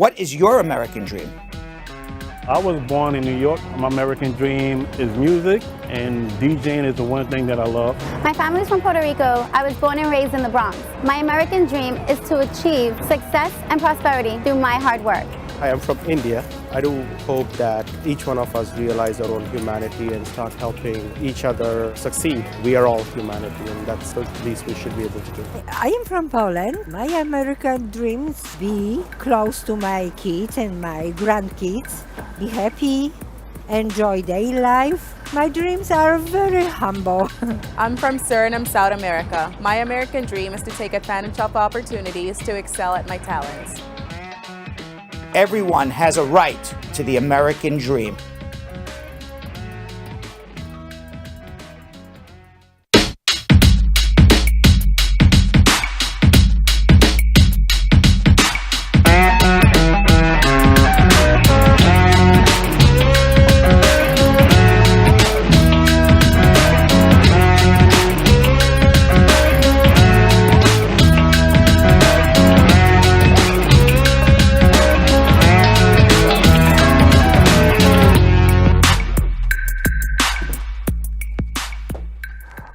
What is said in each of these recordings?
What is your American dream? I was born in New York. My American dream is music, and DJing is the one thing that I love. My family's from Puerto Rico. I was born and raised in the Bronx. My American dream is to achieve success and prosperity through my hard work. I am from India. I do hope that each one of us realize our own humanity and start helping each other succeed. We are all humanity, and that's the least we should be able to do. I am from Poland. My American dreams be close to my kids and my grandkids, be happy, enjoy daily life. My dreams are very humble. I'm from Suriname, South America. My American dream is to take advantage of opportunities to excel at my talents. Everyone has a right to the American dream.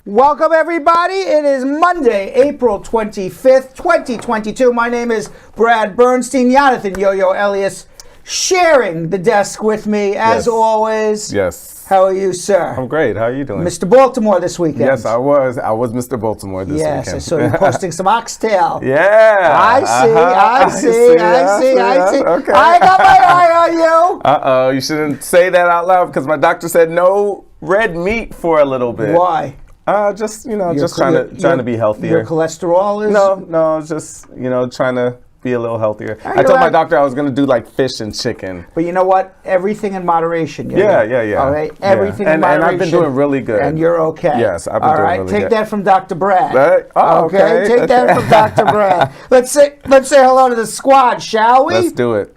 Welcome, everybody. It is Monday, April 25th, 2022. My name is Brad Bernstein. Jonathan Yo-Yo Elias sharing the desk with me, as always. Yes. How are you, sir? I'm great. How are you doing? Mr. Baltimore this weekend. Yes, I was. I was Mr. Baltimore this weekend. Yes, I saw you posting some oxtail. Yeah. I see. Okay. I got my eye on you. Uh-oh. You shouldn't say that out loud because my doctor said no red meat for a little bit. Why? Just trying to be healthier. Your cholesterol is? No, just trying to be a little healthier. I told my doctor I was going to do like fish and chicken. But you know what? Everything in moderation. Yeah. All right? Everything in moderation. And I've been doing really good. And you're okay. Yes, I've been doing really good. Take that from Dr. Brad. Right? Oh, okay. Take that from Dr. Brad. Let's say hello to the squad, shall we? Let's do it.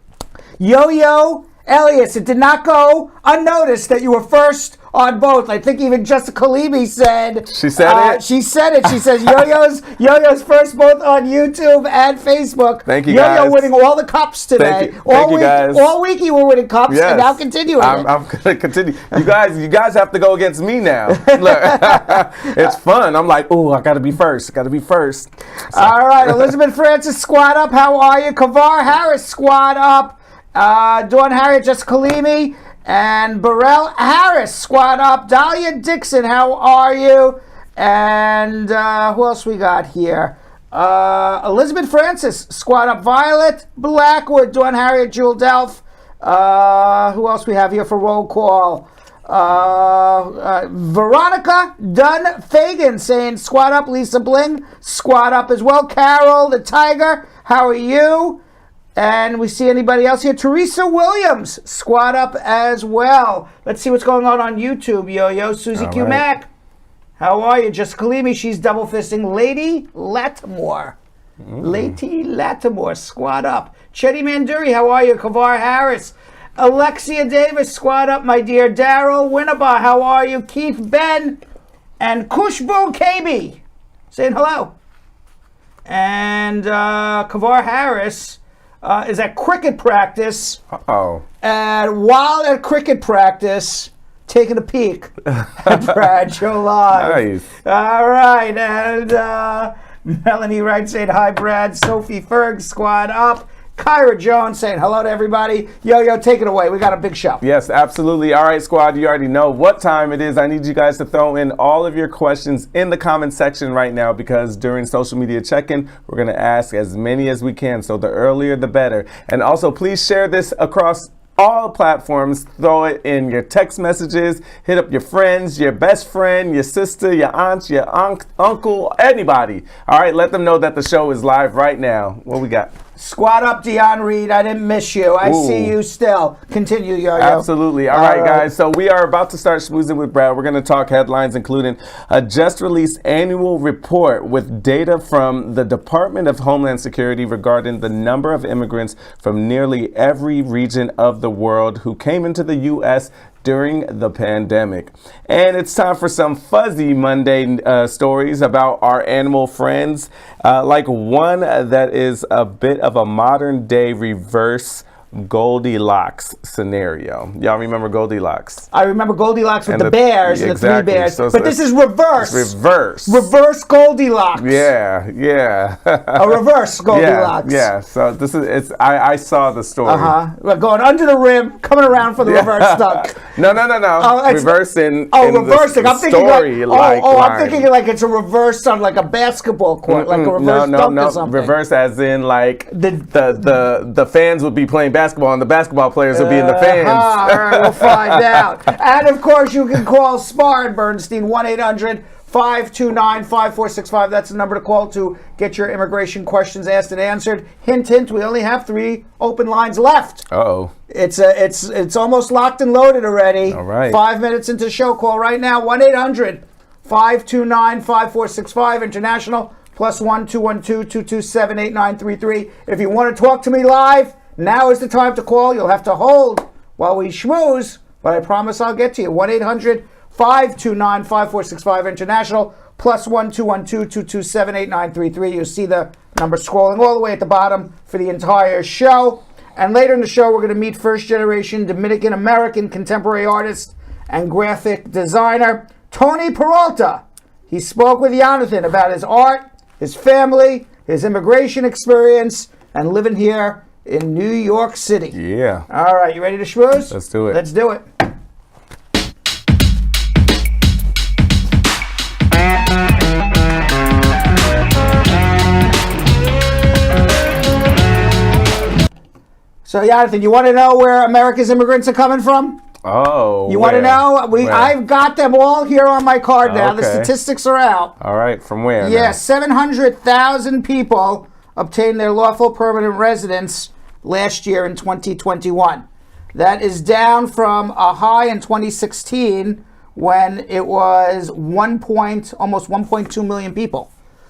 Yo-Yo Elias, it did not go unnoticed that you were first on both. I think even Jessica Kalibi said. She said it? She said it. She says Yo-Yo's first both on YouTube and Facebook. Thank you, Yo-Yo guys. winning all the cups today. Thank you, guys. All week you were winning cups, yes. and now continuing. I'm going to continue. You guys have to go against me now. Look, it's fun. I'm like, I got to be first. So. All right, Elizabeth Francis, squad up. How are you? Kavar Harris, squad up. Dawn Harriet, Jessica Kalimi, and Burrell Harris, squad up. Dahlia Dixon, how are you? And who else we got here? Elizabeth Francis, squad up. Violet Blackwood, Dawn Harriet, Jewel Delph. Who else we have here for roll call? Veronica Dunn Fagan saying squad up. Lisa Bling, squad up as well. Carol the Tiger, how are you? And we see anybody else here? Teresa Williams, squad up as well. Let's see what's going on YouTube, Yo-Yo. Susie Q. Right. Mack, how are you? Jessica Kalimi, she's double fisting. Lady Latimore. Lady Latimore, squad up. Chetty Manduri, how are you? Kavar Harris. Alexia Davis, squad up, my dear. Daryl Winneba, how are you? Keith Ben. And Kushbu KB, saying hello. And Kavar Harris is at cricket practice. And while at cricket practice, taking a peek at Brad Show Live. Nice. All right. And Melanie Wright saying hi, Brad. Sophie Ferg, squad up. Kyra Jones saying hello to everybody. Yo-Yo, take it away. We got a big show. Yes, absolutely. All right, squad, you already know what time it is. I need you guys to throw in all of your questions in the comment section right now because during social media check-in, we're going to ask as many as we can. So the earlier, the better. And also, please share this across all platforms. Throw it in your text messages. Hit up your friends, your best friend, your sister, your aunt, your uncle, anybody. All right, let them know that the show is live right now. What we got? Squad up, Dion Reed. I didn't miss you. I see you still. Continue, Yo-Yo. Absolutely. All right, guys. So we are about to start schmoozing with Brad. We're going to talk headlines, including a just-released annual report with data from the Department of Homeland Security regarding the number of immigrants from nearly every region of the world who came into the U.S. during the pandemic. And it's time for some fuzzy Monday stories about our animal friends, like one that is a bit of a modern day reverse Goldilocks scenario. Y'all remember Goldilocks? I remember Goldilocks with And the bears, exactly. the 3 bears. So but this is reverse. It's reverse. Reverse Goldilocks. Yeah. A reverse Goldilocks. Yeah. So this is I saw the story. We're going under the rim, coming around for the reverse dunk. No. Reversing. Reversing. I'm thinking story I'm thinking like it's a reverse on like a basketball court, like a reverse dunk or something. Reverse as in like the fans would be playing basketball and the basketball players would be in the fans. All right, we'll find out. And of course, you can call SPAR at Bernstein 1-800-529-5465. That's the number to call to get your immigration questions asked and answered. Hint, hint. We only have 3 open lines left. Uh-oh. It's almost locked and loaded already. All right. 5 minutes into the show. Call right now. 1-800-529-5465 international +1 212-227-8933. If you want to talk to me live, now is the time to call. You'll have to hold while we schmooze, but I promise I'll get to you. 1-800-529-5465 international +1 212-227-8933. You'll see the number scrolling all the way at the bottom for the entire show. And later in the show, we're going to meet first-generation Dominican American contemporary artist and graphic designer Tony Peralta. He spoke with Jonathan about his art, his family, his immigration experience, and living here in New York City. Yeah. All right, you ready to schmooze? Let's do it. Let's do it. So, Jonathan, you want to know where America's immigrants are coming from? Oh. You want to know? I've got them all here on my card now. Okay. The statistics are out. All right, from where? Yeah, now? 700,000 people obtained their lawful permanent residence last year in 2021. That is down from a high in 2016 when it was almost 1.2 million people.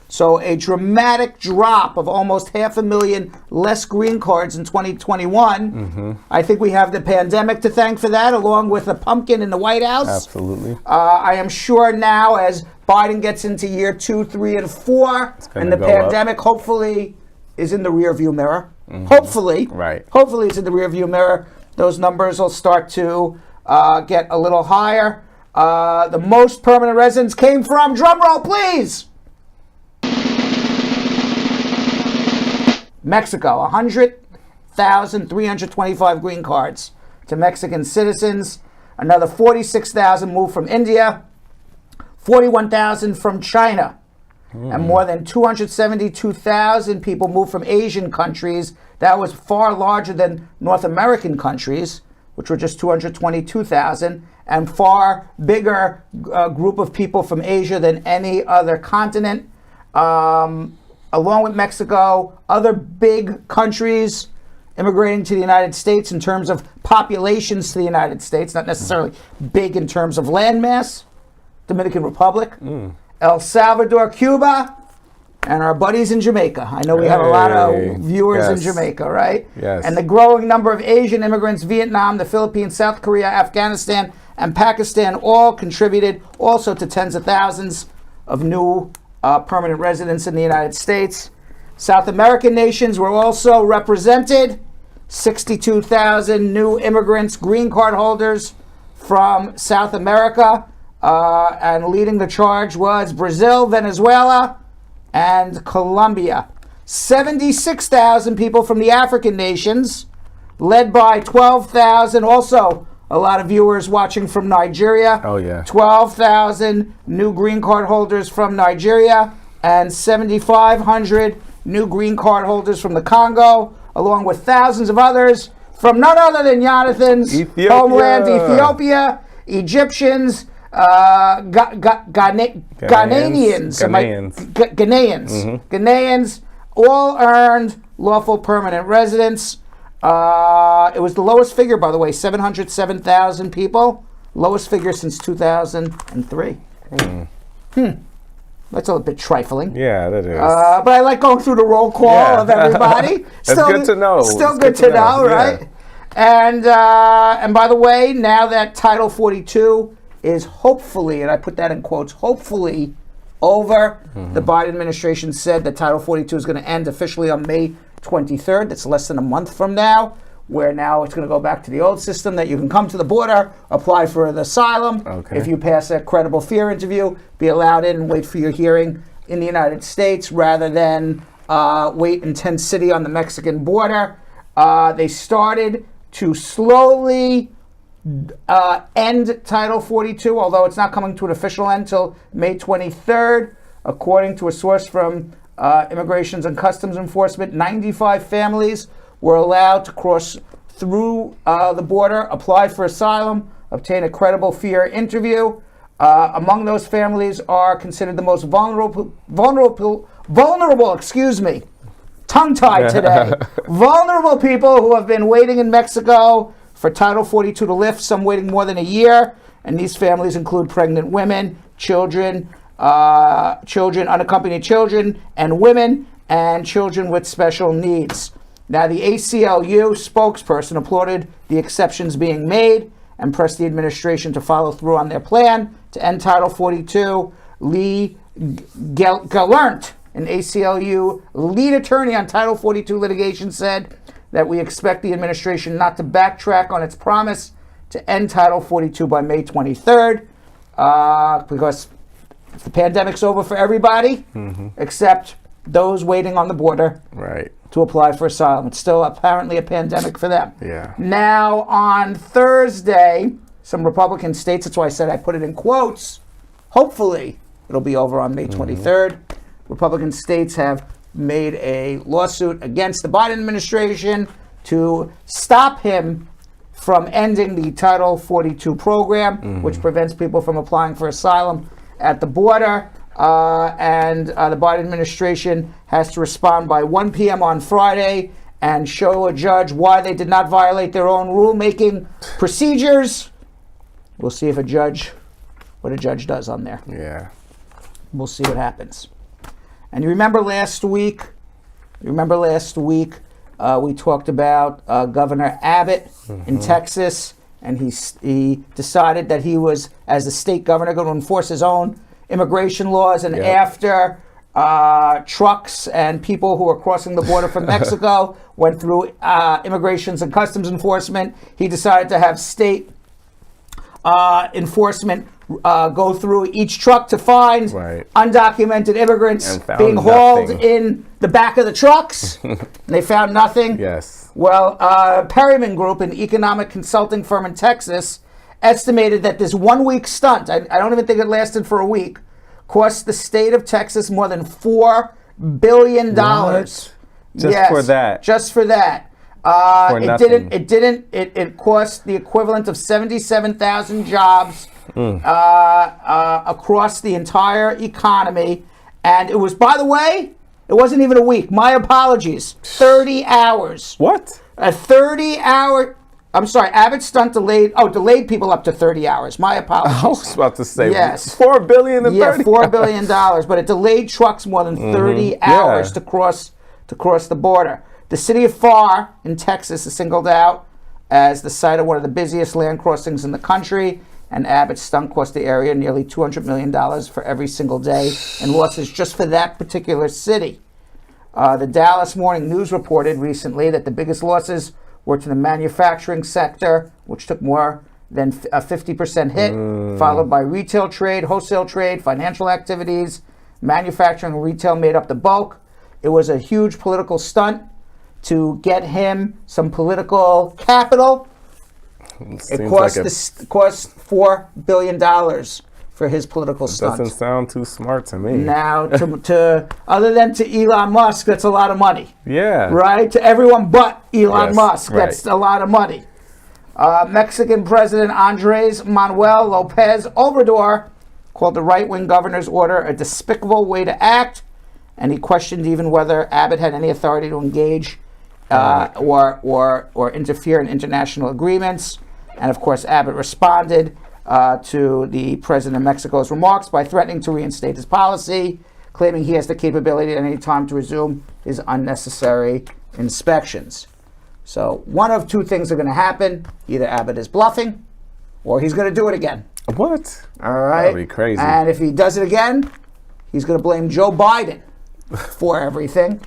So a dramatic drop of almost 500,000 less green cards in 2021. Mm-hmm. I think we have the pandemic to thank for that, along with the pumpkin in the White House. Absolutely. I am sure now, as Biden gets into year 2, 3, and 4, and the pandemic hopefully is in the rearview mirror. Mm-hmm. Hopefully. Right. Hopefully it's in the rearview mirror. Those numbers will start to get a little higher. The most permanent residents came from, drumroll please, Mexico. 100,325 green cards to Mexican citizens. Another 46,000 moved from India. 41,000 from China. And more than 272,000 people moved from Asian countries. That was far larger than North American countries, which were just 222,000, and far bigger group of people from Asia than any other continent. Along with Mexico, other big countries immigrating to the United States in terms of populations to the United States, not necessarily big in terms of landmass. Dominican Republic, El Salvador, Cuba, and our buddies in Jamaica. I know we have a lot of viewers in Jamaica, right? Yes. And the growing number of Asian immigrants, Vietnam, the Philippines, South Korea, Afghanistan, and Pakistan all contributed also to tens of thousands of new permanent residents in the United States. South American nations were also represented. 62,000 new immigrants, green card holders from South America. And leading the charge was Brazil, Venezuela, and Colombia. 76,000 people from the African nations, led by 12,000, also a lot of viewers watching from Nigeria. Oh, yeah. 12,000 new green card holders from Nigeria, and 7,500 new green card holders from the Congo, along with thousands of others from none other than Jonathan's homeland, Ethiopia, Egyptians, Ghanaians all earned lawful permanent residence. It was the lowest figure, by the way, 707,000 people. Lowest figure since 2003. That's a little bit trifling. Yeah, that is. But I like going through the roll call of everybody. It's good to know. Still good to know, right? And by the way, now that Title 42 is hopefully, and I put that in quotes, hopefully over, the Biden administration said that Title 42 is going to end officially on May 23rd. That's less than a month from now, where now it's going to go back to the old system that you can come to the border, apply for an asylum. Okay. If you pass a credible fear interview, be allowed in and wait for your hearing in the United States rather than wait in Tent City on the Mexican border. They started to slowly end Title 42, although it's not coming to an official end until May 23rd. According to a source from Immigrations and Customs Enforcement, 95 families were allowed to cross through the border, apply for asylum, obtain a credible fear interview. Among those families are considered the most vulnerable, tongue-tied today. Vulnerable people who have been waiting in Mexico for Title 42 to lift, some waiting more than a year. And these families include pregnant women, children, unaccompanied children, and women, and children with special needs. Now, the ACLU spokesperson applauded the exceptions being made and pressed the administration to follow through on their plan to end Title 42. Lee Gallant, an ACLU lead attorney on Title 42 litigation, said that we expect the administration not to backtrack on its promise to end Title 42 by May 23rd, because the pandemic's over for everybody, except those waiting on the border to apply for asylum. It's still apparently a pandemic for them. Yeah. Now, on Thursday, some Republican states, that's why I said I put it in quotes, hopefully it'll be over on May 23rd. Republican states have made a lawsuit against the Biden administration to stop him from ending the Title 42 program, which prevents people from applying for asylum at the border. And the Biden administration has to respond by 1 p.m. on Friday and show a judge why they did not violate their own rulemaking procedures. We'll see if what a judge does on there. Yeah. We'll see what happens. And you remember last week, we talked about Governor Abbott in Texas, and he decided that he was, as the state governor, going to enforce his own immigration laws. And after trucks and people who were crossing the border from Mexico went through Immigrations and Customs Enforcement, he decided to have state enforcement go through each truck to find undocumented immigrants being hauled in the back of the trucks. They found nothing. Yes. Well, Perryman Group, an economic consulting firm in Texas, estimated that this 1 week stunt, I don't even think it lasted for a week, cost the state of Texas more than $4 billion. What? Just for that? Just for that. It cost the equivalent of 77,000 jobs across the entire economy. And it was, by the way, it wasn't even a week. My apologies. 30 hours. What? A 30-hour... I'm sorry, Abbott's stunt delayed people up to 30 hours. My apologies. I was about to say, yes. $4 billion and 30 $4 billion, but it delayed trucks more than 30 hours to cross the border. The city of Pharr in Texas is singled out as the site of one of the busiest land crossings in the country, and Abbott's stunt cost the area nearly $200 million for every single day in losses just for that particular city. The Dallas Morning News reported recently that the biggest losses were to the manufacturing sector, which took more than a 50% hit, followed by retail trade, wholesale trade, financial activities. Manufacturing and retail made up the bulk. It was a huge political stunt to get him some political capital. It cost $4 billion for his political stunt. Doesn't sound too smart to me. Now, to other than to Elon Musk, that's a lot of money. Yeah. Right? To everyone but Elon Musk, that's a lot of money. Mexican President Andres Manuel Lopez Obrador called the right-wing governor's order a despicable way to act, and he questioned even whether Abbott had any authority to engage or interfere in international agreements. And of course, Abbott responded to the president of Mexico's remarks by threatening to reinstate his policy, claiming he has the capability at any time to resume his unnecessary inspections. So one of two things are going to happen. Either Abbott is bluffing or he's going to do it again. What? All right? That'd be crazy. And if he does it again, he's going to blame Joe Biden for everything.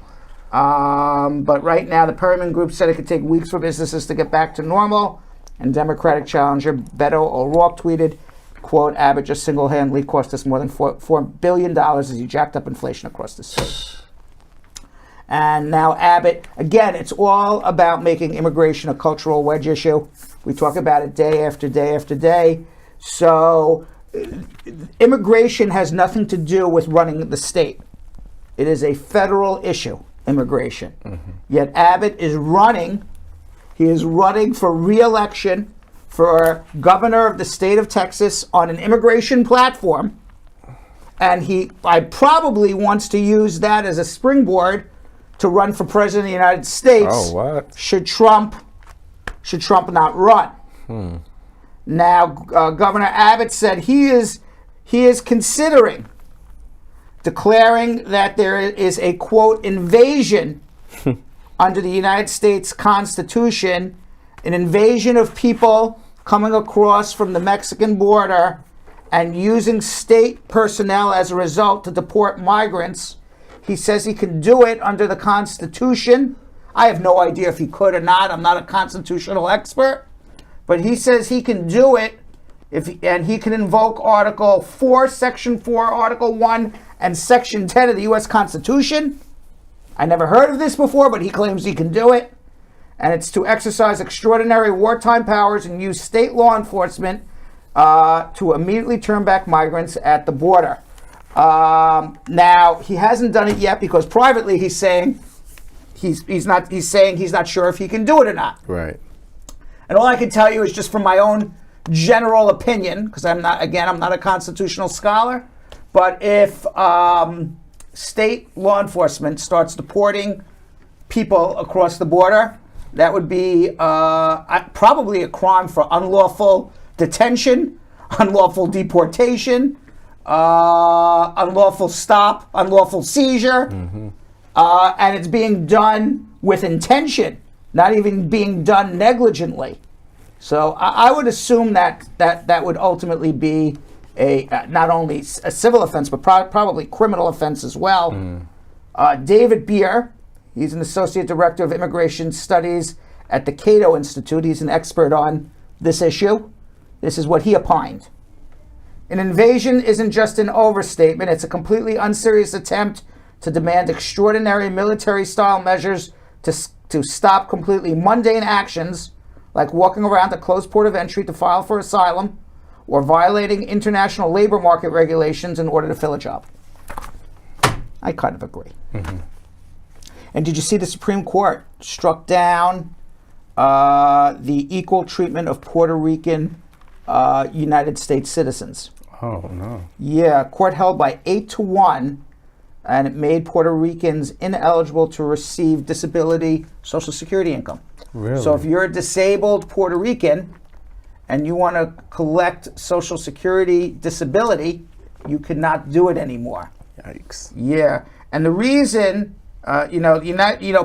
But right now, the Perriman Group said it could take weeks for businesses to get back to normal. And Democratic challenger Beto O'Rourke tweeted, quote, Abbott just single-handedly cost us more than $4 billion as he jacked up inflation across the state. And now Abbott, again, it's all about making immigration a cultural wedge issue. We talk about it day after day after day. So immigration has nothing to do with running the state. It is a federal issue, immigration. Yet Abbott is running. He is running for re-election for governor of the state of Texas on an immigration platform. And I probably wants to use that as a springboard to run for president of the United States. Oh, what? Should Trump not run? Now, Governor Abbott said he is considering declaring that there is a, quote, invasion under the United States Constitution, an invasion of people coming across from the Mexican border and using state personnel as a result to deport migrants. He says he can do it under the Constitution. I have no idea if he could or not. I'm not a constitutional expert. But he says he can do it, and he can invoke Article 4, Section 4, Article 1, and Section 10 of the U.S. Constitution. I never heard of this before, but he claims he can do it. And it's to exercise extraordinary wartime powers and use state law enforcement to immediately turn back migrants at the border. Now, he hasn't done it yet because privately he's saying he's not sure if he can do it or not. Right. And all I can tell you is just from my own general opinion, because I'm not a constitutional scholar, but if state law enforcement starts deporting people across the border, that would be probably a crime for unlawful detention, unlawful deportation, unlawful stop, unlawful seizure, and it's being done with intention, not even being done negligently. So I would assume that would ultimately be not only a civil offense, but probably criminal offense as well. David Beer, he's an associate director of immigration studies at the Cato Institute. He's an expert on this issue. This is what he opined. An invasion isn't just an overstatement. It's a completely unserious attempt to demand extraordinary military-style measures to stop completely mundane actions like walking around a closed port of entry to file for asylum or violating international labor market regulations in order to fill a job. I kind of agree. And did you see the Supreme Court struck down the equal treatment of Puerto Rican United States citizens? Oh, no. Yeah, court held by 8-1, and it made Puerto Ricans ineligible to receive disability Social Security income. Really? So if you're a disabled Puerto Rican and you want to collect Social Security disability, you cannot do it anymore. Yikes. Yeah, and the reason,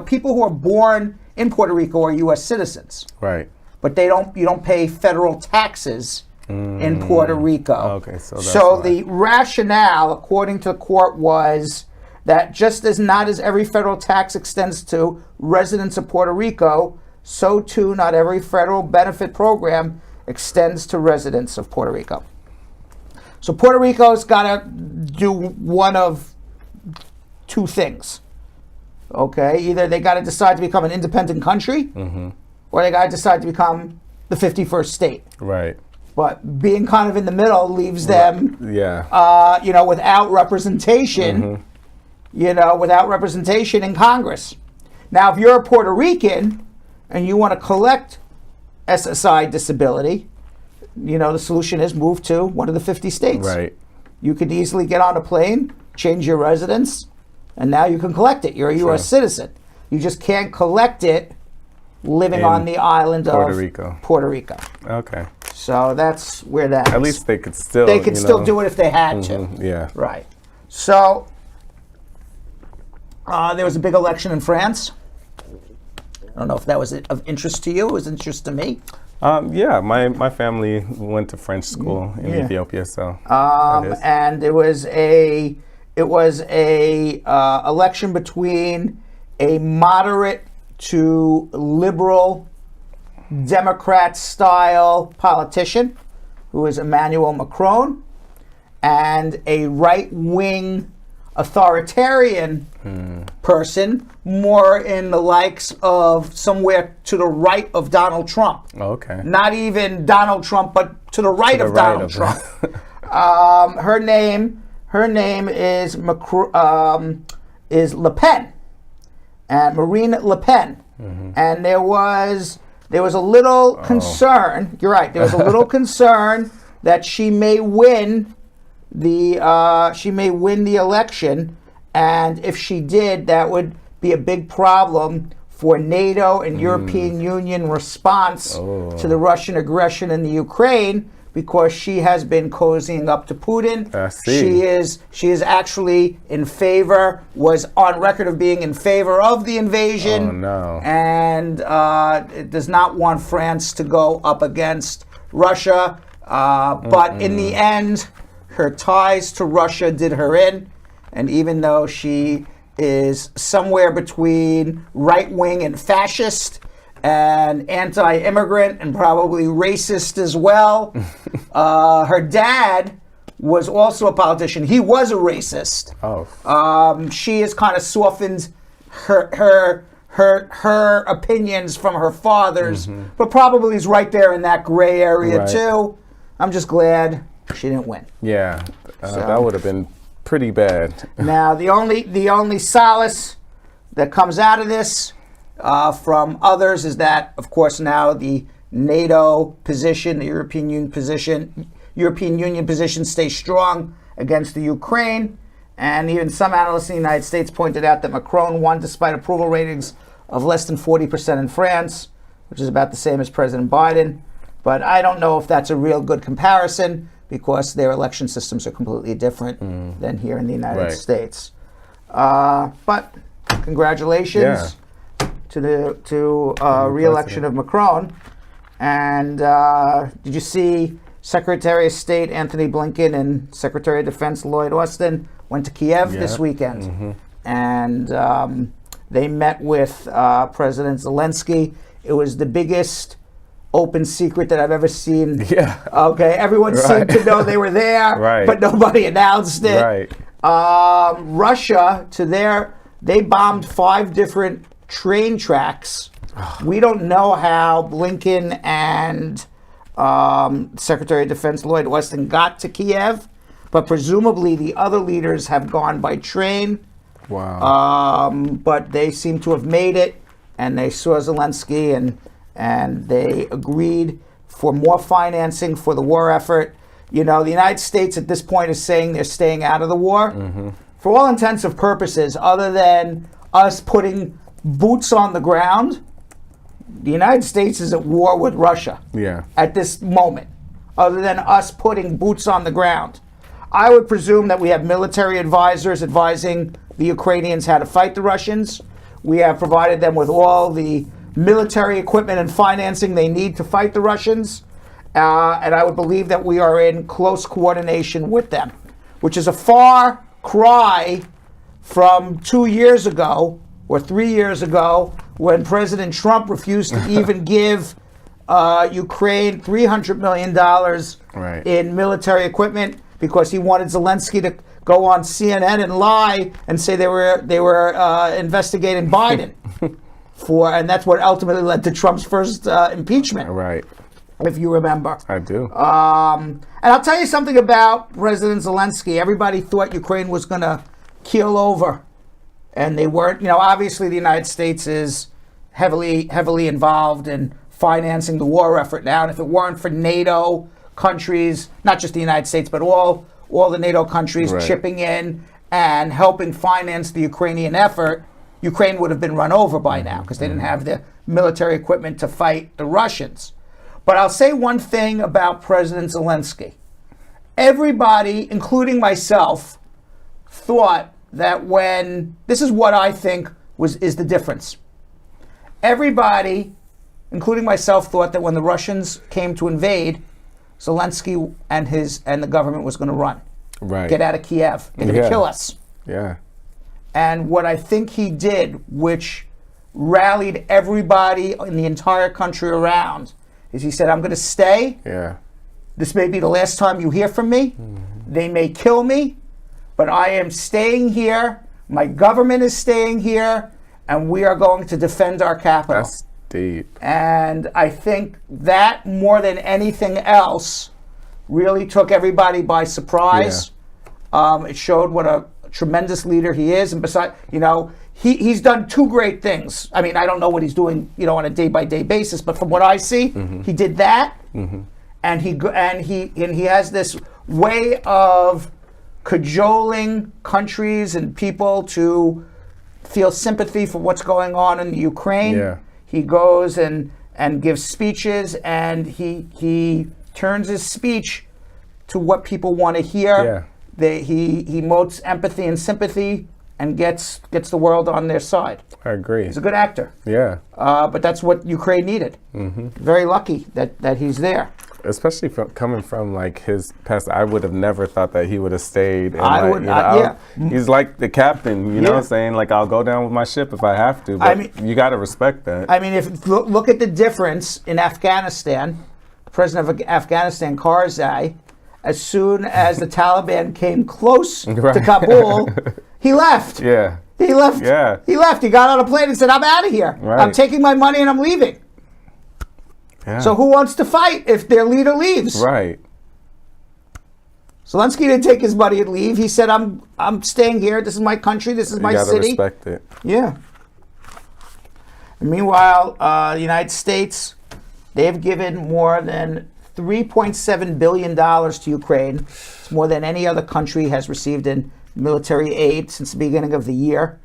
people who are born in Puerto Rico are U.S. citizens. Right. But you don't pay federal taxes in Puerto Rico. Okay, so that's why. The rationale, according to the court, was that just as not as every federal tax extends to residents of Puerto Rico, so too not every federal benefit program extends to residents of Puerto Rico. So Puerto Rico's got to do one of two things. Okay, either they got to decide to become an independent country, or they got to decide to become the 51st state. Right. But being kind of in the middle leaves them, without representation, without representation in Congress. Now, if you're a Puerto Rican and you want to collect SSI disability, the solution is move to one of the 50 states. Right. You could easily get on a plane, change your residence, and now you can collect it. You're a U.S. citizen. You just can't collect it living on the island of Puerto Rico. Okay. So that's where that is. At least they could still. They could still do it if they had to. Yeah. Right. So there was a big election in France, I don't know if that was of interest to you. It was interest to me. Yeah, my family went to French school in Ethiopia, so. And it was a election between a moderate to liberal Democrat-style politician, who is Emmanuel Macron, and a right-wing authoritarian person, more in the likes of somewhere to the right of Donald Trump. Oh, okay. Not even Donald Trump, but to the right of Donald Trump. Her name is Le Pen, and Marine Le Pen, and there was a little concern. You're right. There was a little concern that she may win the election, and if she did, that would be a big problem for NATO and European Union response to the Russian aggression in the Ukraine, because she has been cozying up to Putin. I see. She is actually in favor, was on record of being in favor of the invasion. Oh, no. And does not want France to go up against Russia. But in the end, her ties to Russia did her in. And even though she is somewhere between right-wing and fascist, and anti-immigrant and probably racist as well. Her dad was also a politician. He was a racist. She has kind of softened her opinions from her father's, but probably is right there in that gray area too. I'm just glad she didn't win. Yeah, that would have been pretty bad. Now the only solace that comes out of this from others is that, of course, now the NATO position, the European Union position stays strong against the Ukraine. And even some analysts in the United States pointed out that Macron won despite approval ratings of less than 40% in France, which is about the same as President Biden. But I don't know if that's a real good comparison, because their election systems are completely different than here in the United States. But congratulations to the re-election of Macron. And did you see Secretary of State Anthony Blinken and Secretary of Defense Lloyd Austin went to Kiev this weekend? And they met with President Zelenskyy. It was the biggest open secret that I've ever seen. Okay, everyone seemed to know they were there, but nobody announced it. Russia, they bombed 5 different train tracks. We don't know how Blinken and Secretary of Defense Lloyd Austin got to Kiev, but presumably the other leaders have gone by train. But they seem to have made it, and they saw Zelenskyy, and they agreed for more financing for the war effort. You know, the United States at this point is saying they're staying out of the war. For all intents and purposes, other than us putting boots on the ground, the United States is at war with Russia at this moment, other than us putting boots on the ground. I would presume that we have military advisors advising the Ukrainians how to fight the Russians. We have provided them with all the military equipment and financing they need to fight the Russians. And I would believe that we are in close coordination with them, which is a far cry from 2 years ago or 3 years ago, when President Trump refused to even give Ukraine $300 million in military equipment, because he wanted Zelenskyy to go on CNN and lie and say they were investigating Biden and that's what ultimately led to Trump's first impeachment. If you remember. I do. And I'll tell you something about President Zelenskyy. Everybody thought Ukraine was going to keel over, and they weren't. You know, obviously the United States is heavily involved in financing the war effort now, and if it weren't for NATO countries, not just the United States, but all the NATO countries chipping in and helping finance the Ukrainian effort, Ukraine would have been run over by now, because they didn't have the military equipment to fight the Russians. But I'll say one thing about President Zelenskyy. Everybody, including myself, thought that this is what I think is the difference. everybody, including myself, thought that when the Russians came to invade, Zelenskyy and the government was going to run. Right. Get out of Kiev. They're going to kill us. Yeah. And what I think he did, which rallied everybody in the entire country around, is he said, I'm going to stay. Yeah. This may be the last time you hear from me. They may kill me, but I am staying here. My government is staying here, and we are going to defend our capital. That's deep. And I think that, more than anything else, really took everybody by surprise. It showed what a tremendous leader he is. And besides, he's done two great things. I mean, I don't know what he's doing, on a day-by-day basis, but from what I see, he did that. And he has this way of cajoling countries and people to feel sympathy for what's going on in the Ukraine. Yeah. He goes and gives speeches, and he turns his speech to what people want to hear. He emotes empathy and sympathy and gets the world on their side. I agree. He's a good actor. Yeah. But that's what Ukraine needed. Very lucky that he's there. Especially coming from like his past, I would have never thought that he would have stayed. And I would not. Yeah. He's like the captain, saying like, I'll go down with my ship if I have to. But you got to respect that. I mean, if look at the difference in Afghanistan. The president of Afghanistan, Karzai, as soon as the Taliban came close to Kabul, he left. Yeah. He left. Yeah. He left. He got on a plane and said, I'm out of here. Right. I'm taking my money and I'm leaving. Yeah. So who wants to fight if their leader leaves? Right. Zelenskyy didn't take his money and leave. He said, I'm staying here. This is my country. This is my city. You gotta respect it. Yeah. And meanwhile, the United States, they've given more than $3.7 billion to Ukraine. It's more than any other country has received in military aid since the beginning of the year.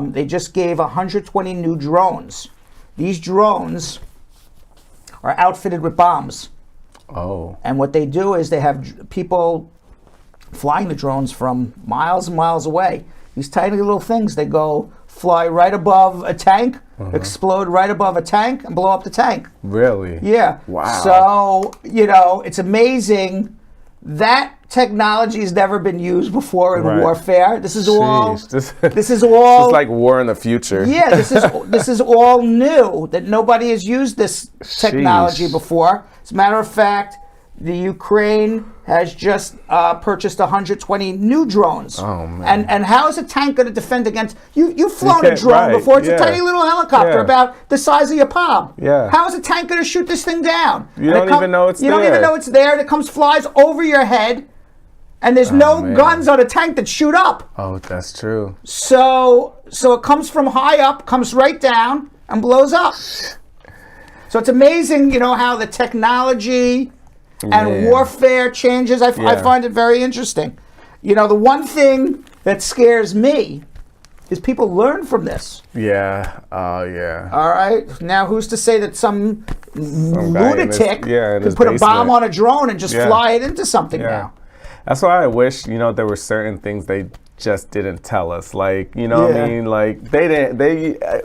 They just gave 120 new drones. These drones are outfitted with bombs. Oh. And what they do is they have people flying the drones from miles and miles away. These tiny little things, they go fly right above a tank, explode right above a tank, and blow up the tank. Really? Yeah. Wow. So, it's amazing. That technology has never been used before in warfare. This is all. This is all. It's like war in the future. Yeah, this is all new. That nobody has used this technology before. As a matter of fact, the Ukraine has just purchased 120 new drones. Oh man! And how is a tank going to defend against? You've flown a drone before. It's a tiny little helicopter about the size of your palm. Yeah. How is a tank going to shoot this thing down? You don't even know it's there. You don't even know it's there. And it comes flies over your head. And there's no guns on a tank that shoot up. Oh, that's true. So it comes from high up, comes right down, and blows up. So it's amazing, how the technology and warfare changes. I find it very interesting. The one thing that scares me is people learn from this. Yeah. Oh, yeah. All right. Now, who's to say that some lunatic could put a bomb on a drone and just fly it into something now? That's why I wish, there were certain things they just didn't tell us. Like, what I mean? Like,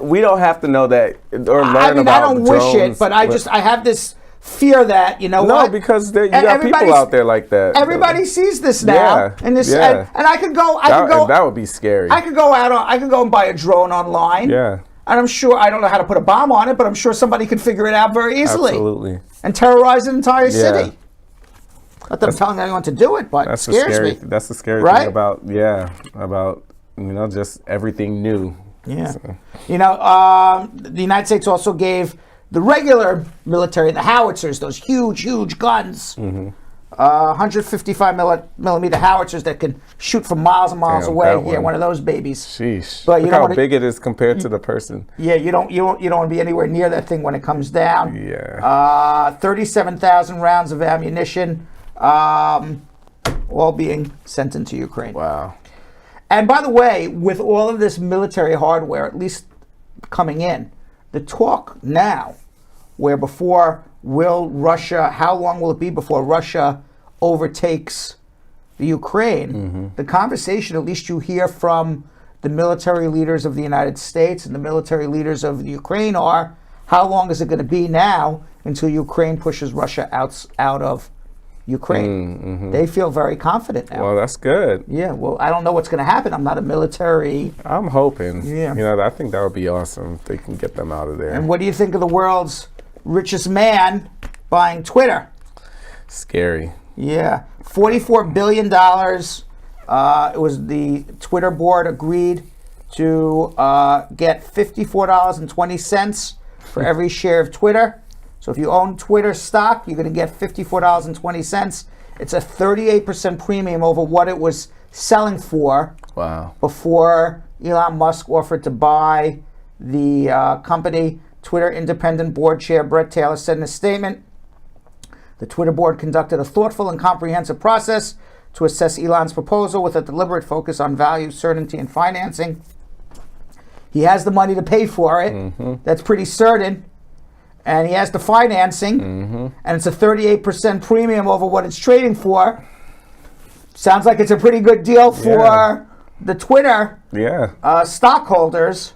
we don't have to know that or learn about I don't wish it, but I have this fear that, No, because you got people out there like that. Everybody sees this now. And I could go. That would be scary. I could go and buy a drone online. Yeah. And I'm sure, I don't know how to put a bomb on it, but I'm sure somebody could figure it out very easily. Absolutely. And terrorize an entire city. Not that I'm telling anyone to do it, but it scares me. That's the scary thing about just everything new. Yeah. So. The United States also gave the regular military, the howitzers, those huge guns, 155 millimeter howitzers that can shoot from miles and miles away. Yeah, one of those babies. Sheesh. But look how big it is compared to the person. Yeah, you don't want to be anywhere near that thing when it comes down. Yeah. 37,000 rounds of ammunition. All being sent into Ukraine. Wow. And by the way, with all of this military hardware, at least coming in, the talk now, where before how long will it be before Russia overtakes the Ukraine? The conversation, at least you hear from the military leaders of the United States and the military leaders of Ukraine are, how long is it going to be now until Ukraine pushes Russia out of Ukraine? They feel very confident now. Well, that's good. Yeah, well, I don't know what's going to happen. I'm not a military. I'm hoping. Yeah. You know, I think that would be awesome if they can get them out of there. And what do you think of the world's richest man buying Twitter? Scary. Yeah, $44 billion. It was the Twitter board agreed to get $54.20 for every share of Twitter. So if you own Twitter stock, you're going to get $54.20. It's a 38% premium over what it was selling for. Wow. Before Elon Musk offered to buy the company. Twitter independent board chair Brett Taylor said in a statement, the Twitter board conducted a thoughtful and comprehensive process to assess Elon's proposal with a deliberate focus on value, certainty, and financing. He has the money to pay for it. That's pretty certain. And he has the financing. And it's a 38% premium over what it's trading for. Sounds like it's a pretty good deal for the Twitter stockholders.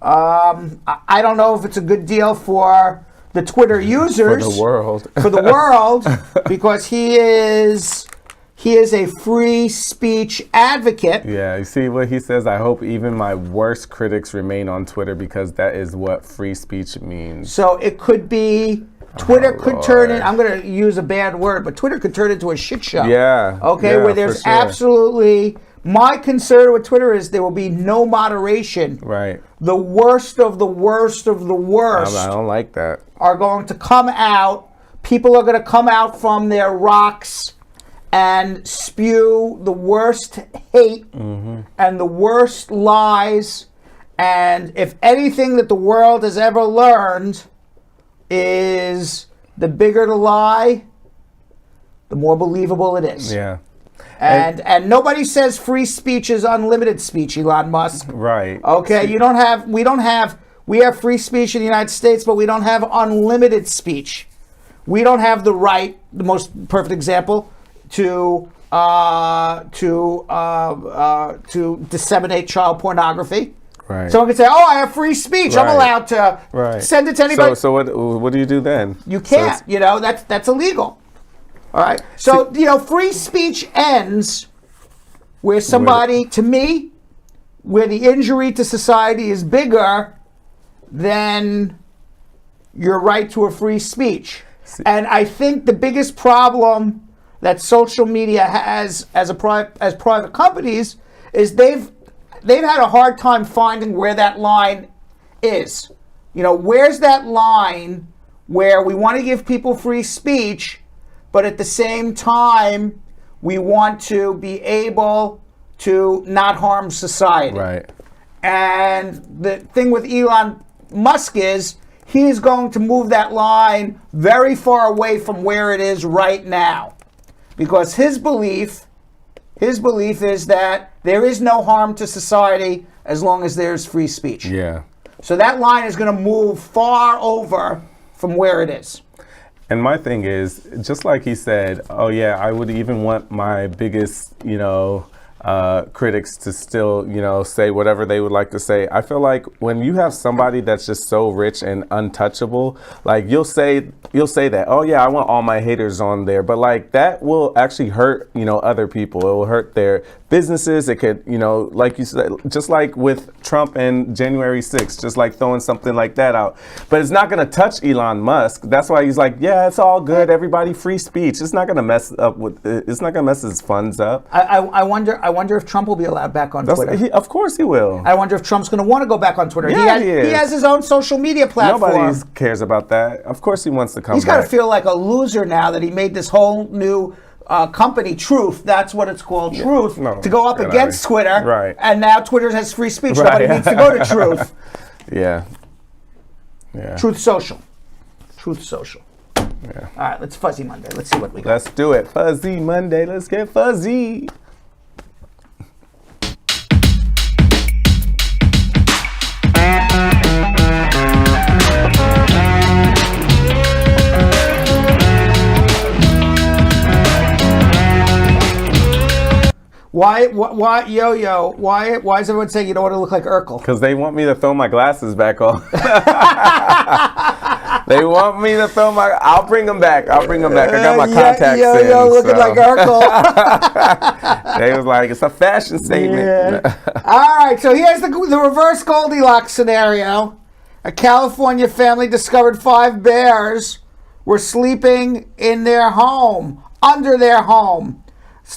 I don't know if it's a good deal for the Twitter users. For the world. For the world, because he is a free speech advocate. Yeah, you see what he says? I hope even my worst critics remain on Twitter because that is what free speech means. So it could be, Twitter could turn in, I'm going to use a bad word, but Twitter could turn into a shit show. Yeah. Okay, yeah, where there's for sure. absolutely, my concern with Twitter is there will be no moderation. Right. The worst of the worst of the worst I don't like that. are going to come out. People are going to come out from their rocks and spew the worst hate and the worst lies. And if anything that the world has ever learned is the bigger the lie, the more believable it is. Yeah. And nobody says free speech is unlimited speech, Elon Musk. Right. Okay, we have free speech in the United States, but we don't have unlimited speech. We don't have the right, the most perfect example, to disseminate child pornography. Right. Someone could say, "Oh, I have free speech. I'm Right. allowed to send it to anybody." So what do you do then? You can't. That's illegal. All right. So free speech ends where somebody, to me, where the injury to society is bigger than your right to a free speech. And I think the biggest problem that social media has as private companies is they've had a hard time finding where that line is. Where's that line where we want to give people free speech, but at the same time we want to be able to not harm society. Right. And the thing with Elon Musk is he's going to move that line very far away from where it is right now. Because his belief is that there is no harm to society as long as there's free speech. Yeah. So that line is going to move far over from where it is. And my thing is, just like he said, oh yeah, I would even want my biggest, critics to still, say whatever they would like to say. I feel like when you have somebody that's just so rich and untouchable, like you'll say that, oh yeah, I want all my haters on there, but like that will actually hurt, other people. It will hurt their businesses. It could, like you said, just like with Trump and January 6th, just like throwing something like that out. But it's not going to touch Elon Musk. That's why he's like, yeah, it's all good. Everybody free speech. It's not going to mess up with. It's not going to mess his funds up. I wonder if Trump will be allowed back on Twitter. Of course he will. I wonder if Trump's going to want to go back on Twitter. Yeah, he has his own social media platform. Nobody cares about that. Of course he wants to come back. He's got to feel like a loser now that he made this whole new company, Truth. That's what it's called, Truth, to go up against Twitter. Right. And now Twitter has free speech. Nobody needs to go to Truth. Yeah. Truth Social. Truth Social. Yeah. All right, let's Fuzzy Monday. Let's see what we got. Let's do it. Fuzzy Monday. Let's get fuzzy. Why, Yo-Yo, why is everyone saying you don't want to look like Urkel? Because they want me to throw my glasses back on. They want me to throw my... I'll bring them back. I got my contacts in. Yo, looking like Urkel. They was like, it's a fashion statement. Yeah. All right, so here's the reverse Goldilocks scenario. A California family discovered 5 bears were sleeping in their home, under their home.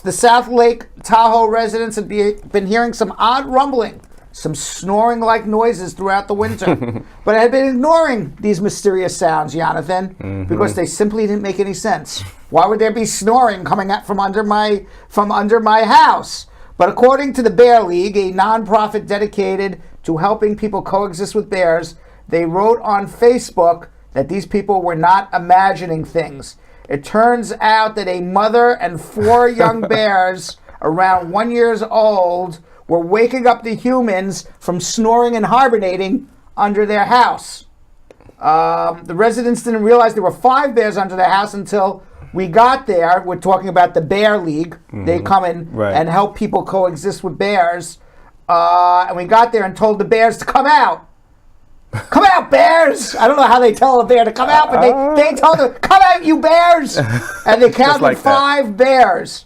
The South Lake Tahoe residents had been hearing some odd rumbling, some snoring-like noises throughout the winter, but had been ignoring these mysterious sounds, Jonathan, because they simply didn't make any sense. Why would there be snoring coming out from under my house? But according to the Bear League, a nonprofit dedicated to helping people coexist with bears, they wrote on Facebook that these people were not imagining things. It turns out that a mother and 4 young bears around 1 year old were waking up the humans from snoring and hibernating under their house. The residents didn't realize there were 5 bears under their house until we got there. We're talking about the Bear League. They come in and help people coexist with bears. And we got there and told the bears to come out. Come out, bears! I don't know how they tell a bear to come out, but they told them, come out, you bears! And they counted like 5 bears.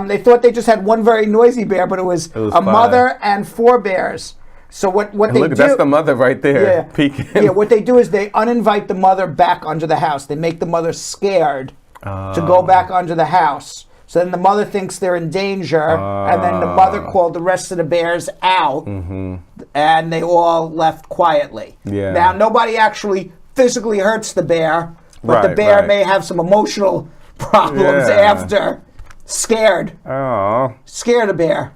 They thought they just had one very noisy bear, but it was a 5. Mother and 4 bears. So what they do... That's the mother right there, peeking. Yeah, what they do is they uninvite the mother back under the house. They make the mother scared to go back under the house. So then the mother thinks they're in danger, and then the mother called the rest of the bears out, and they all left quietly. Yeah. Now, nobody actually physically hurts the bear, but the bear may have some emotional problems after. Scared. Oh. Scared a bear.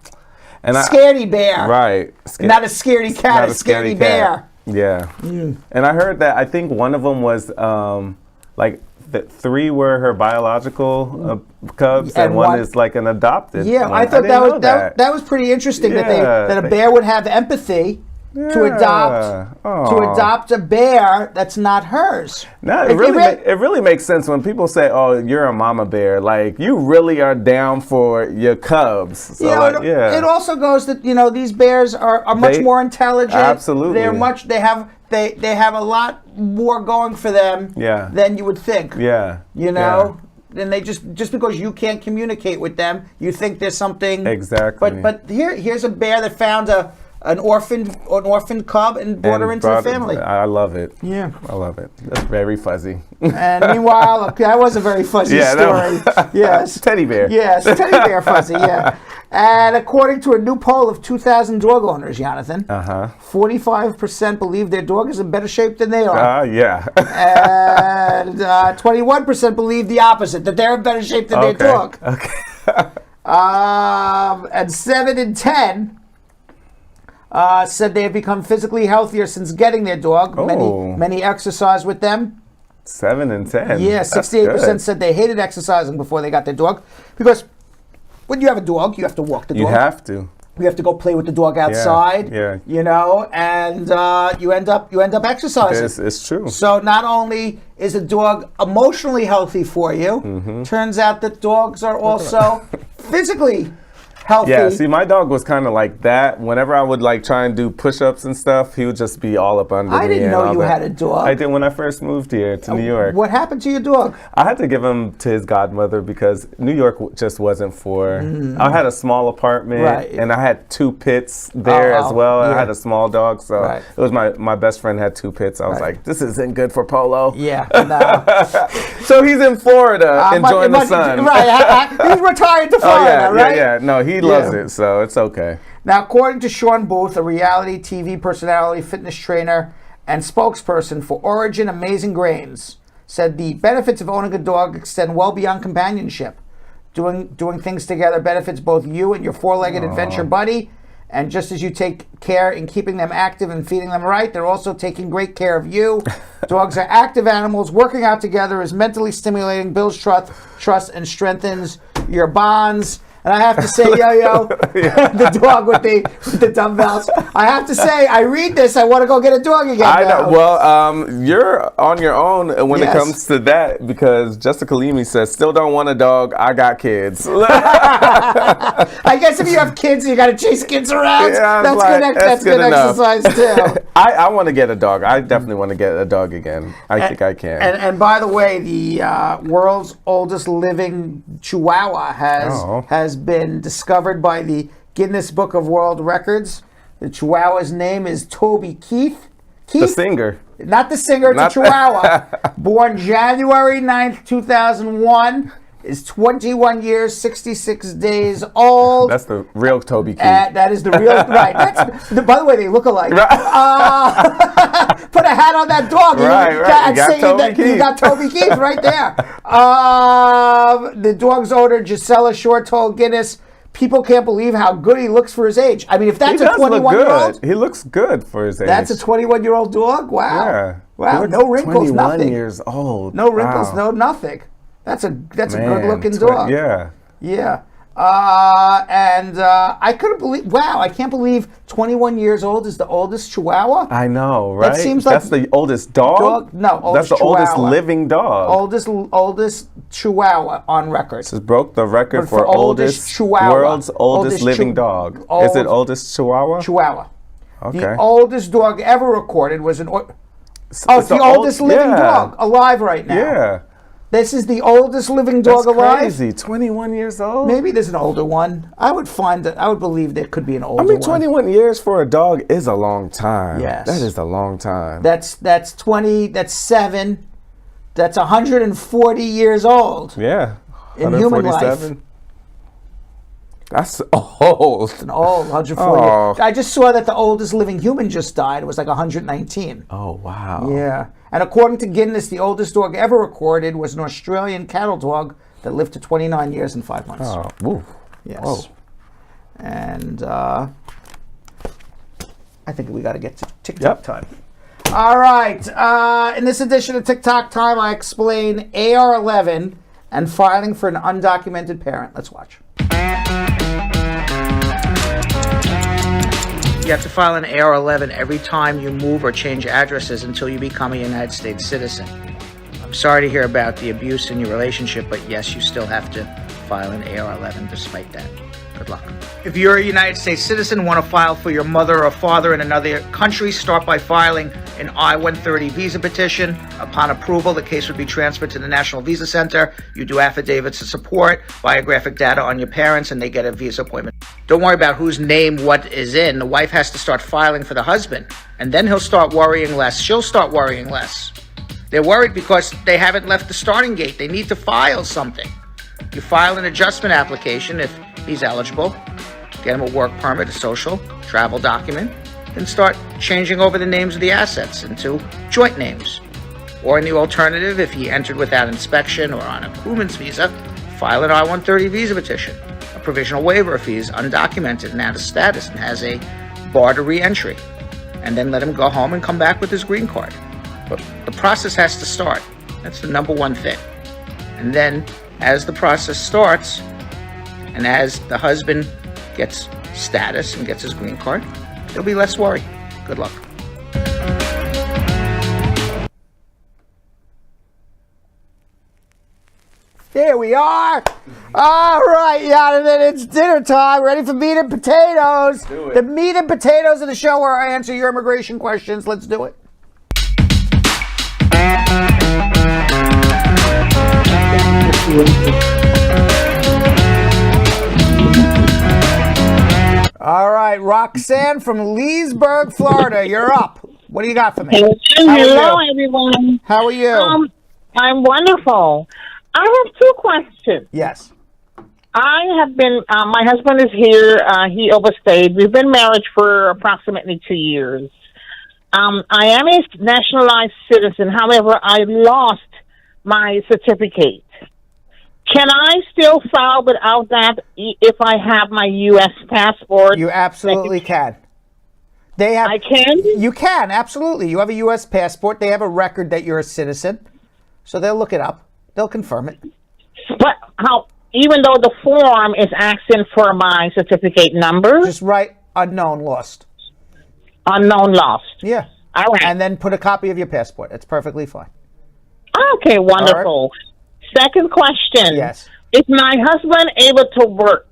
And scaredy bear. Right. Not a scaredy cat, a scaredy bear. Yeah. And I heard that, I think one of them was like... That 3 were her biological cubs, and one is like an adopted. Yeah, one. I thought that was pretty interesting that a bear would have empathy to adopt a bear that's not hers. No, it really makes sense when people say, "Oh, you're a mama bear." Like you really are down for your cubs. So it also goes that these bears are much more intelligent. Absolutely, They have a lot more going for them than you would think. Yeah. And they just because you can't communicate with them, you think there's something. Exactly. But here's a bear that found an orphan cub and brought her into the family. I love it. Yeah. I love it. That's very fuzzy. And meanwhile, that was a very fuzzy story. Yes. Teddy bear. Yes, teddy bear fuzzy, yeah. And according to a new poll of 2,000 dog owners, Jonathan, 45% believe their dog is in better shape than they are. And 21% believe the opposite, that they're in better shape than their dog. And 7 in 10 said they have become physically healthier since getting their dog. Many exercise with them. 7 in 10. Yeah, 68% said they hated exercising before they got their dog. Because when you have a dog, you have to walk the dog. You have to. You have to go play with the dog outside. And you end up exercising. It's true. So not only is a dog emotionally healthy for you, turns out that dogs are also physically healthy. Yeah, see, my dog was kind of like that. Whenever I would like try and do push-ups and stuff, he would just be all up under me. I didn't know you had a dog. I did when I first moved here to New York. What happened to your dog? I had to give him to his godmother because New York just wasn't for... I had a small apartment, and I had 2 pits there as well. I had a small dog, so it was my best friend had 2 pits. I was like, this isn't good for Polo. Yeah, no. So he's in Florida enjoying the sun. He's retired to Florida, right? Yeah, no, he loves it, so it's okay. Now, according to Sean Booth, a reality TV personality, fitness trainer, and spokesperson for Origin Amazing Grains, said the benefits of owning a dog extend well beyond companionship. Doing things together benefits both you and your 4-legged adventure buddy, and just as you take care in keeping them active and feeding them right, they're also taking great care of you. Dogs are active animals. Working out together is mentally stimulating, builds trust, and strengthens your bonds. And I have to say, Yo-Yo, the dog with the dumbbells. I have to say, I read this, I want to go get a dog again. I know. Well, you're on your own when it comes to that, because Jessica Leamy says, still don't want a dog. I got kids. I guess if you have kids, you got to chase kids around. Yeah, that's good exercise too. I want to get a dog. I definitely want to get a dog again. I think I can. And by the way, the world's oldest living Chihuahua has been discovered by the Guinness Book of World Records. The Chihuahua's name is Toby Keith. The singer. Not the singer, it's a Chihuahua. Born January 9th, 2001. Is 21 years, 66 days old. That's the real Toby Keith. That is the real, right. By the way, they look alike. Right. Put a hat on that dog. Right. You got Toby Keith right there. The dog's owner, Gisela Shore, told Guinness, people can't believe how good he looks for his age. I mean, if that's a 21-year-old. He looks good for his age. That's a 21-year-old dog? Wow. Yeah. Wow, no wrinkles, 21 nothing. years old. No wrinkles, wow. no nothing. That's a good-looking dog. Yeah. Yeah. I couldn't believe, I can't believe 21 years old is the oldest Chihuahua. I know, right? That seems like that's the oldest dog? No, oldest That's the Chihuahua. oldest living dog. Oldest Chihuahua on record. This broke the record for oldest Chihuahua. World's oldest living dog. Is it oldest Chihuahua? Chihuahua. Okay. The oldest dog ever recorded was it's the oldest living dog alive right now. Yeah. This is the oldest living dog alive. Crazy. 21 years old? Maybe there's an older one. I would believe there could be an older one. 21 years for a dog is a long time. Yes. That is a long time. That's 20, that's 7, that's 140 years old. Yeah. In human life. That's old. It's an old 140. Oh. I just saw that the oldest living human just died. It was like 119. Oh, wow. Yeah. And according to Guinness, the oldest dog ever recorded was an Australian cattle dog that lived to 29 years and 5 months. Oh, woo. Yes. Whoa. And I think we got to get to TikTok time. All right. In this edition of TikTok time, I explain AR-11 and filing for an undocumented parent. Let's watch. You have to file an AR-11 every time you move or change addresses until you become a United States citizen. I'm sorry to hear about the abuse in your relationship, but yes, you still have to file an AR-11 despite that. Good luck. If you're a United States citizen and want to file for your mother or father in another country, start by filing an I-130 visa petition. Upon approval, the case would be transferred to the National Visa Center. You do affidavits of support, biographic data on your parents, and they get a visa appointment. Don't worry about whose name what is in. The wife has to start filing for the husband, and then he'll start worrying less. She'll start worrying less. They're worried because they haven't left the starting gate. They need to file something. You file an adjustment application if he's eligible. Get him a work permit, a social, travel document, then start changing over the names of the assets into joint names. Or in the alternative, if he entered without inspection or on a crewman's visa, file an I-130 visa petition. A provisional waiver if he's undocumented and out of status and has a bar to re-entry. And then let him go home and come back with his green card. But the process has to start. That's the number one thing. And then, as the process starts, and as the husband gets status and gets his green card, there'll be less worry. Good luck. Here we are. All right, Jonathan, it's dinner time. Ready for meat and potatoes. Do it. The meat and potatoes of the show where I answer your immigration questions. Let's do it. All right, Roxanne from Leesburg, Florida, you're up. What do you got for me? Hello, everyone. How are you? I'm wonderful. I have two questions. Yes. I have been, my husband is here. He overstayed. We've been married for approximately 2 years. I am a nationalized citizen. However, I lost my certificate. Can I still file without that if I have my U.S. passport? You absolutely can. They have. I can? You can, absolutely. You have a U.S. passport. They have a record that you're a citizen. So they'll look it up. They'll confirm it. But how? even though the form is asking for my certificate number, Just write unknown lost. unknown lost. Yeah. All right. And then put a copy of your passport. It's perfectly fine. Okay, wonderful. Second question. Yes. Is my husband able to work?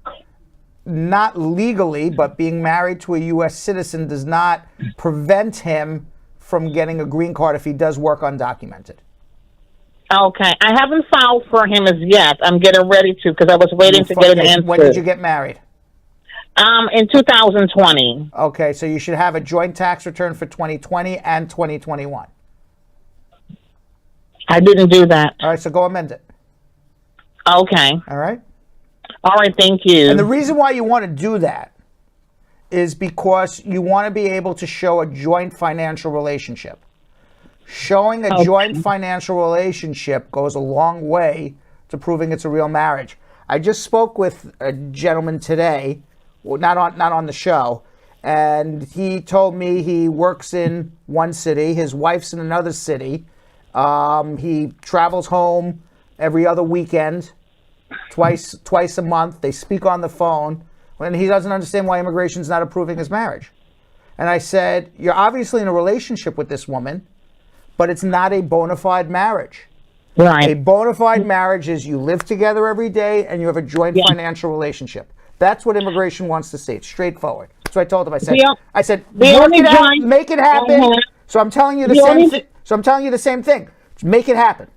Not legally, but being married to a U.S. citizen does not prevent him from getting a green card if he does work undocumented. Okay. I haven't filed for him as yet. I'm getting ready to because I was waiting to get an answer. When did you get married? In 2020. Okay, so you should have a joint tax return for 2020 and 2021. I didn't do that. All right, so go amend it. Okay. All right? All right, thank you. And the reason why you want to do that is because you want to be able to show a joint financial relationship. Showing a joint financial relationship goes a long way to proving it's a real marriage. I just spoke with a gentleman today, well, not on the show, and he told me he works in one city, his wife's in another city. He travels home every other weekend, twice a month. They speak on the phone, and he doesn't understand why immigration's not approving his marriage. And I said, you're obviously in a relationship with this woman, but it's not a bona fide marriage. Right. A bona fide marriage is you live together every day and you have a joint financial relationship. That's what immigration wants to see. It's straightforward. So I told him, I said, work it out, make it happen. So I'm telling you the same thing. So I'm telling you the same thing. Just make it happen.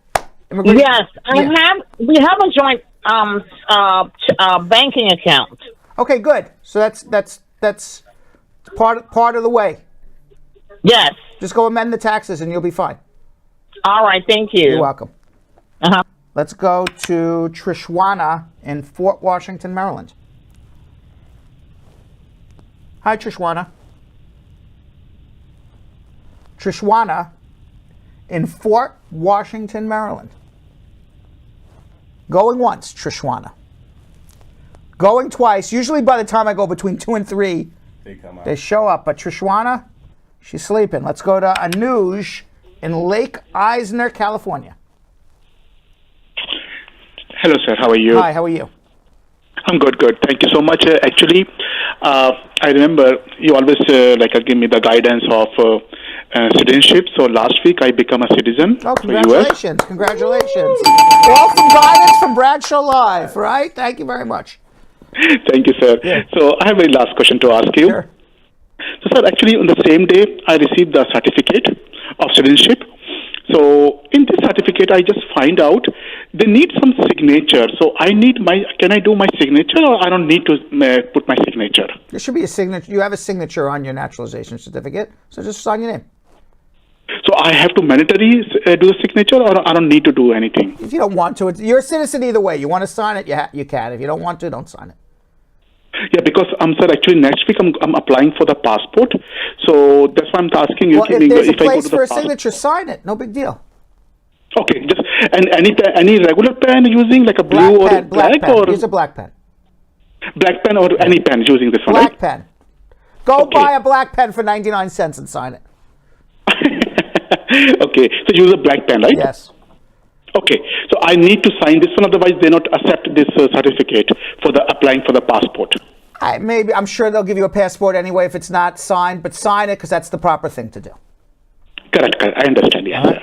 Yes, we have a joint banking account. Okay, good. So that's part of the way. Yes. Just go amend the taxes and you'll be fine. All right, thank you. You're welcome. Uh-huh. Let's go to Trishwana in Fort Washington, Maryland. Hi, Trishwana. Trishwana in Fort Washington, Maryland. Going once, Trishwana. Going twice. Usually by the time I go between 2 and 3, they show up. But Trishwana, she's sleeping. Let's go to Anuj in Lake Eisner, California. Hello, sir. How are you? Hi, how are you? I'm good. Thank you so much. Actually, I remember you always give me the guidance of citizenship. So last week I became a citizen. Oh, congratulations. Congratulations. Awesome guidance from Bradshaw Live, right? Thank you very much. Thank you, sir. Yeah. So I have a last question to ask you. Sure. So, sir, actually on the same day I received the certificate of citizenship. So in this certificate, I just find out they need some signature. So can I do my signature or I don't need to put my signature? There should be a signature. You have a signature on your naturalization certificate, so just sign your name. So I have to mandatory do the signature or I don't need to do anything? If you don't want to, you're a citizen either way. You want to sign it, you can. If you don't want to, don't sign it. Yeah, because sir, actually next week I'm applying for the passport, so that's why I'm asking you. Well, if there's a place for a signature, sign it. No big deal. Okay, just and any regular pen using like a blue or a black pen. or Use a black pen. Black pen or any pen using this one. Black right? pen. Go buy a black pen for 99 cents and sign it. Okay, so use a black pen, right? Yes. Okay, so I need to sign this one, otherwise they not accept this certificate for the applying for the passport. I'm sure they'll give you a passport anyway if it's not signed, but sign it because that's the proper thing to do. Correct. I understand. Yes, sir.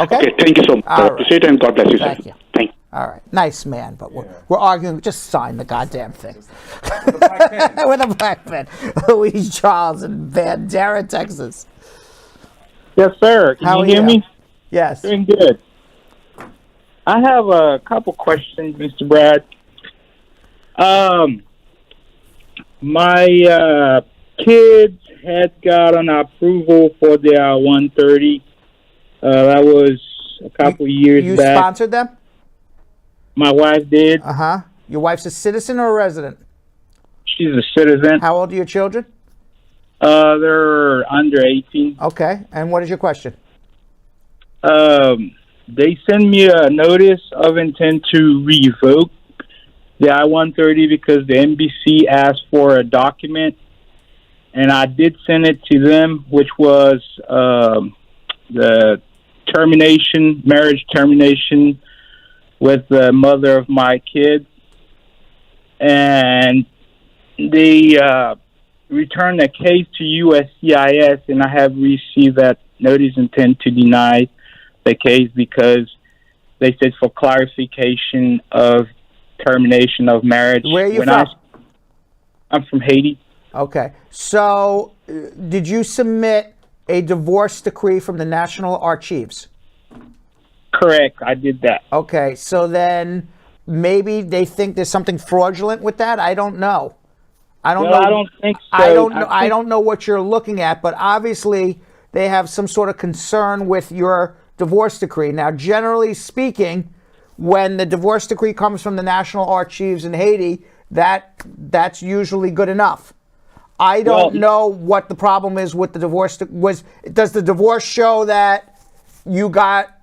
Okay. Thank you so much. I appreciate it and God bless you, Thank sir. you. Thank you. All right. Nice man, but we're arguing. Just sign the goddamn thing. With a black pen. Louise Charles in Bandera, Texas. Yes, sir. Can you hear me? Yes. Doing good. I have a couple questions, Mr. Brad. My kids had gotten approval for their 130. That was a couple years back. You sponsored them? My wife did. Uh-huh. Your wife's a citizen or a resident? She's a citizen. How old are your children? They're under 18. Okay. And what is your question? They sent me a notice of intent to revoke the I-130 because the embassy asked for a document, and I did send it to them, which was the marriage termination with the mother of my kids, and they returned the case to USCIS, and I have received that notice intent to deny the case because they said for clarification of termination of marriage. Where are you from? I'm from Haiti. Okay. So, did you submit a divorce decree from the National Archives? Correct. I did that. Okay. So then maybe they think there's something fraudulent with that? I don't know. I don't know. I don't think so. I don't know what you're looking at, but obviously they have some sort of concern with your divorce decree. Now, generally speaking, when the divorce decree comes from the National Archives in Haiti, that's usually good enough. I don't know what the problem is with the divorce. Does the divorce show that you got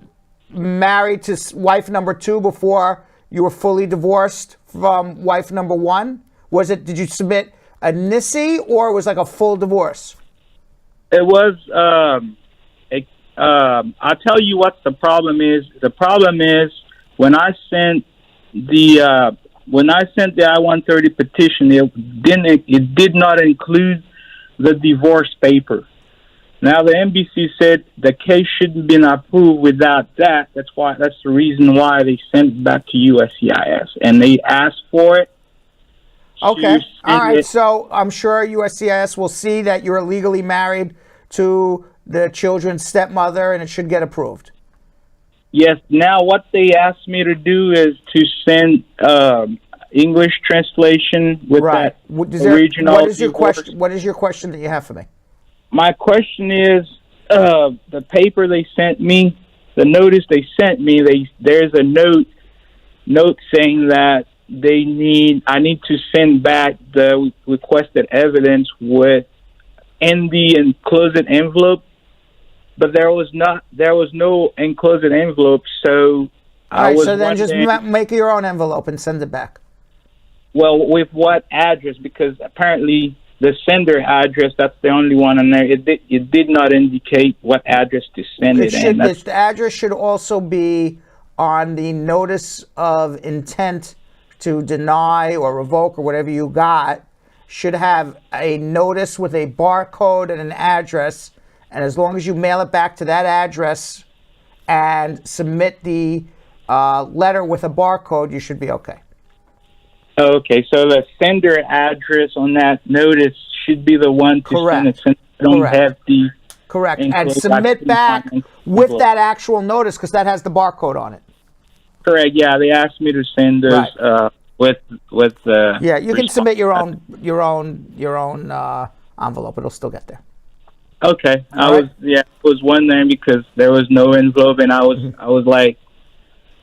married to wife number 2 before you were fully divorced from wife number 1? Did you submit a NISI or was like a full divorce? It was, I'll tell you what the problem is. The problem is when I sent the I-130 petition, it did not include the divorce paper. Now the embassy said the case shouldn't have been approved without that. That's the reason why they sent it back to USCIS, and they asked for it. Okay. All right. So I'm sure USCIS will see that you're legally married to the children's stepmother, and it should get approved. Yes. Now, what they asked me to do is to send English translation with that original. What is your question? What is your question that you have for me? My question is, the paper they sent me, the notice they sent me. There's a note saying that I need to send back the requested evidence in the enclosed envelope. But there was no enclosed envelope, so so then just make your own envelope and send it back. Well, with what address? Because apparently the sender address, that's the only one on there. It did not indicate what address to send it in. The address should also be on the notice of intent to deny or revoke or whatever you got. Should have a notice with a barcode and an address. And as long as you mail it back to that address and submit the letter with a barcode, you should be okay. Okay, so the sender address on that notice should be the one to send it, since I don't have the... Correct, and submit back with that actual notice, because that has the barcode on it. Correct, yeah, they asked me to send those with yeah, you can submit your own envelope. It'll still get there. Okay, I was wondering because there was no envelope, and I was like,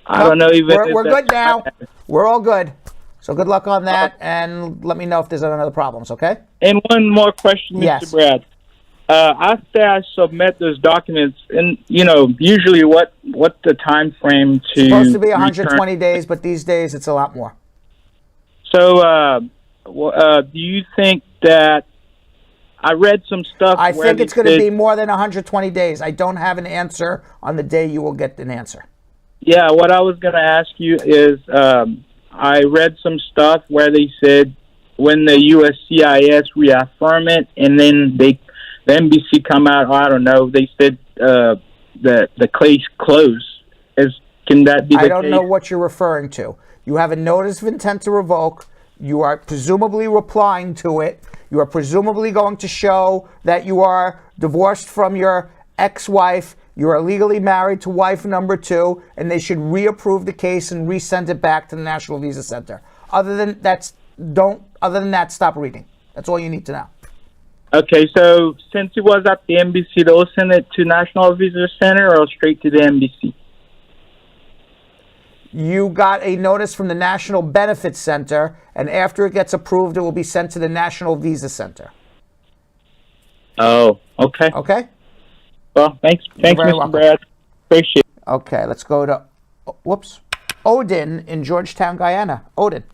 I don't know even. We're good now. We're all good. So good luck on that, and let me know if there's any other problems. Okay. And one more question, Mr. Brad. After I submit those documents, and usually what the time frame to? It's supposed to be 120 days, but these days it's a lot more. So, do you think that? I read some stuff. I think it's going to be more than 120 days. I don't have an answer on the day you will get an answer. Yeah, what I was going to ask you is, I read some stuff where they said when the USCIS reaffirm it, and then the NBC come out. I don't know. They said the case closed. Can that be the case? I don't know what you're referring to. You have a notice of intent to revoke. You are presumably replying to it. You are presumably going to show that you are divorced from your ex-wife. You are legally married to wife number 2, and they should reapprove the case and resend it back to the National Visa Center. Other than that, stop reading. That's all you need to know. Okay, so since it was at the embassy, they'll send it to National Visa Center or straight to the embassy? You got a notice from the National Benefit Center, and after it gets approved, it will be sent to the National Visa Center. Oh, okay. Okay? Well, thanks, Mr. Brad. Appreciate it. Okay, let's go to, Odin in Georgetown, Guyana. Odin.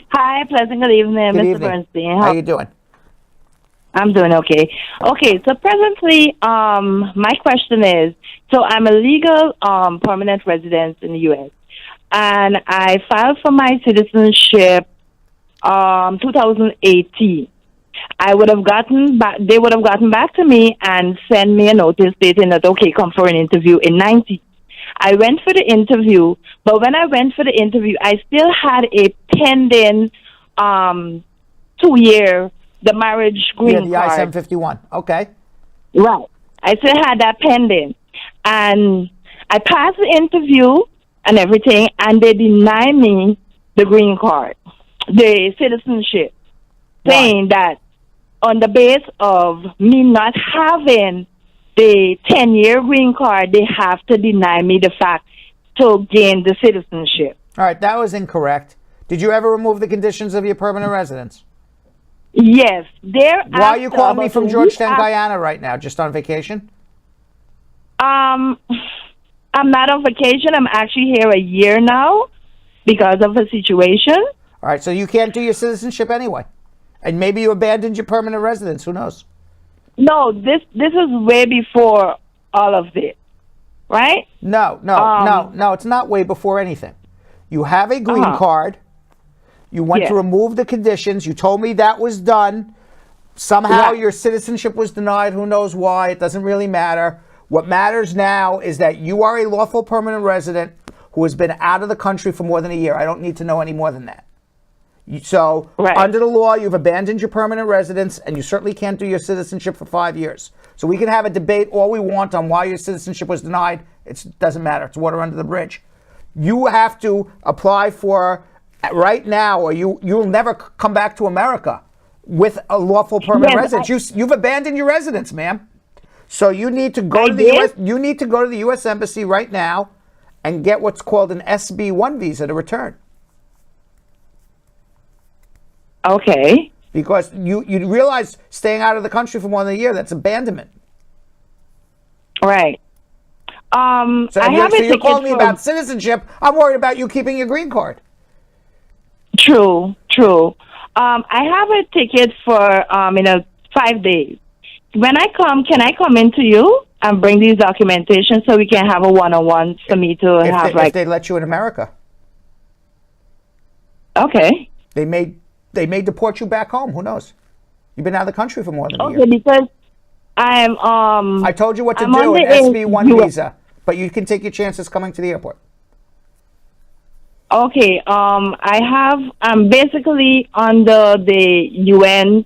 Hi, pleasant good evening, Good Mr. evening. Bernstein. How you doing? I'm doing okay. Okay, so presently, my question is, so I'm a legal permanent resident in the U.S. and I filed for my citizenship 2018. I would have gotten back. They would have gotten back to me and sent me a notice stating that okay, come for an interview in 90. I went for the interview, but when I went for the interview, I still had a pending 2-year the marriage green the card. I-751. Okay. Right. I still had that pending, and I passed the interview and everything, and they denied me the green card, the citizenship, saying that on the base of me not having the 10-year green card, they have to deny me the fact to gain the citizenship. All right, that was incorrect. Did you ever remove the conditions of your permanent residence? Yes. Why are you calling me from Georgetown, Guyana right now? Just on vacation? I'm not on vacation. I'm actually here a year now because of the situation. All right, so you can't do your citizenship anyway. And maybe you abandoned your permanent residence. Who knows? No, this is way before all of this, right? No, it's not way before anything. You have a green card. You went to remove the conditions. You told me that was done. Somehow your citizenship was denied. Who knows why? It doesn't really matter. What matters now is that you are a lawful permanent resident who has been out of the country for more than a year. I don't need to know any more than that. So under the law, you've abandoned your permanent residence, and you certainly can't do your citizenship for 5 years. So we can have a debate all we want on why your citizenship was denied. It doesn't matter. It's water under the bridge. You have to apply for right now, or you'll never come back to America with a lawful permanent residence. You've abandoned your residence, ma'am. So you need to go to the U.S. You need to go to the U.S. Embassy right now and get what's called an SB1 visa to return. Okay. Because you realize staying out of the country for more than a year, that's abandonment. Right. So you're calling me about citizenship. I'm worried about you keeping your green card. True. I have a ticket for 5 days. When I come, can I come into you and bring these documentation so we can have a one-on-one for me to if they let you in America. Okay. They may deport you back home. Who knows? You've been out of the country for more than a year. Okay, because I'm I told you what to do, an SB1 visa, but you can take your chances coming to the airport. Okay, I'm basically under the UN.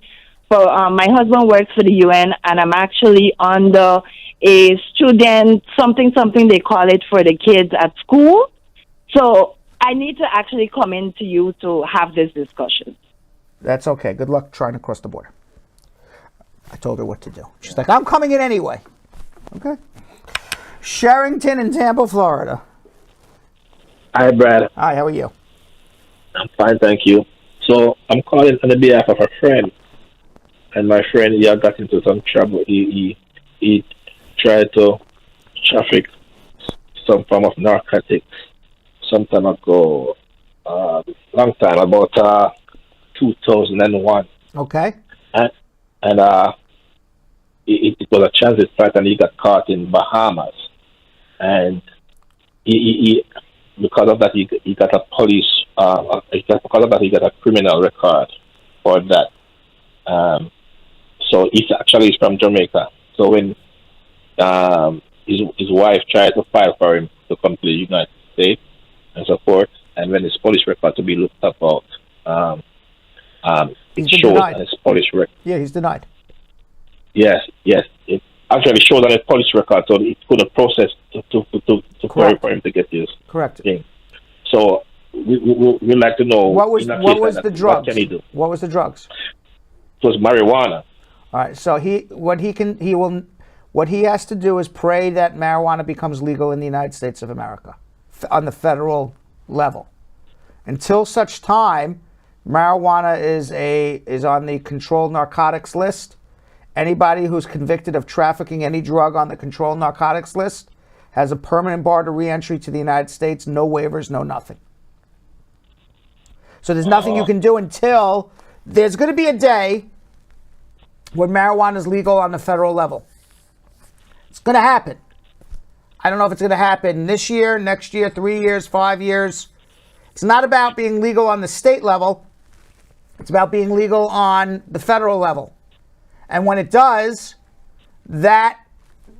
For my husband works for the UN, and I'm actually under a student something they call it for the kids at school. So I need to actually come into you to have this discussion. That's okay. Good luck trying to cross the border. I told her what to do. She's like, I'm coming in anyway. Okay. Sherrington in Tampa, Florida. Hi, Brad. Hi, how are you? I'm fine, thank you. So I'm calling on the behalf of a friend. And my friend, he had got into some trouble. He tried to traffic some form of narcotics some time ago. Long time, about 2001. Okay. And it was a transit flight, and he got caught in Bahamas. And he because of that, he got a police. Because of that, he got a criminal record for that. So he's actually from Jamaica. So when his wife tried to file for him to come to the United States and so forth, and when his police record to be looked up out, it shows on his police record. Yeah, he's denied. Yes. It actually shows on his police record, so it couldn't process to for him to get his thing. So we'd like to know what was the drugs? What can he do? What was the drugs? It was marijuana. All right. So what he has to do is pray that marijuana becomes legal in the United States of America on the federal level. Until such time, marijuana is on the controlled narcotics list. Anybody who's convicted of trafficking any drug on the controlled narcotics list has a permanent bar to re-entry to the United States. No waivers, no nothing. So there's nothing you can do until there's going to be a day when marijuana is legal on the federal level. It's going to happen. I don't know if it's going to happen this year, next year, 3 years, 5 years. It's not about being legal on the state level. It's about being legal on the federal level. And when it does, that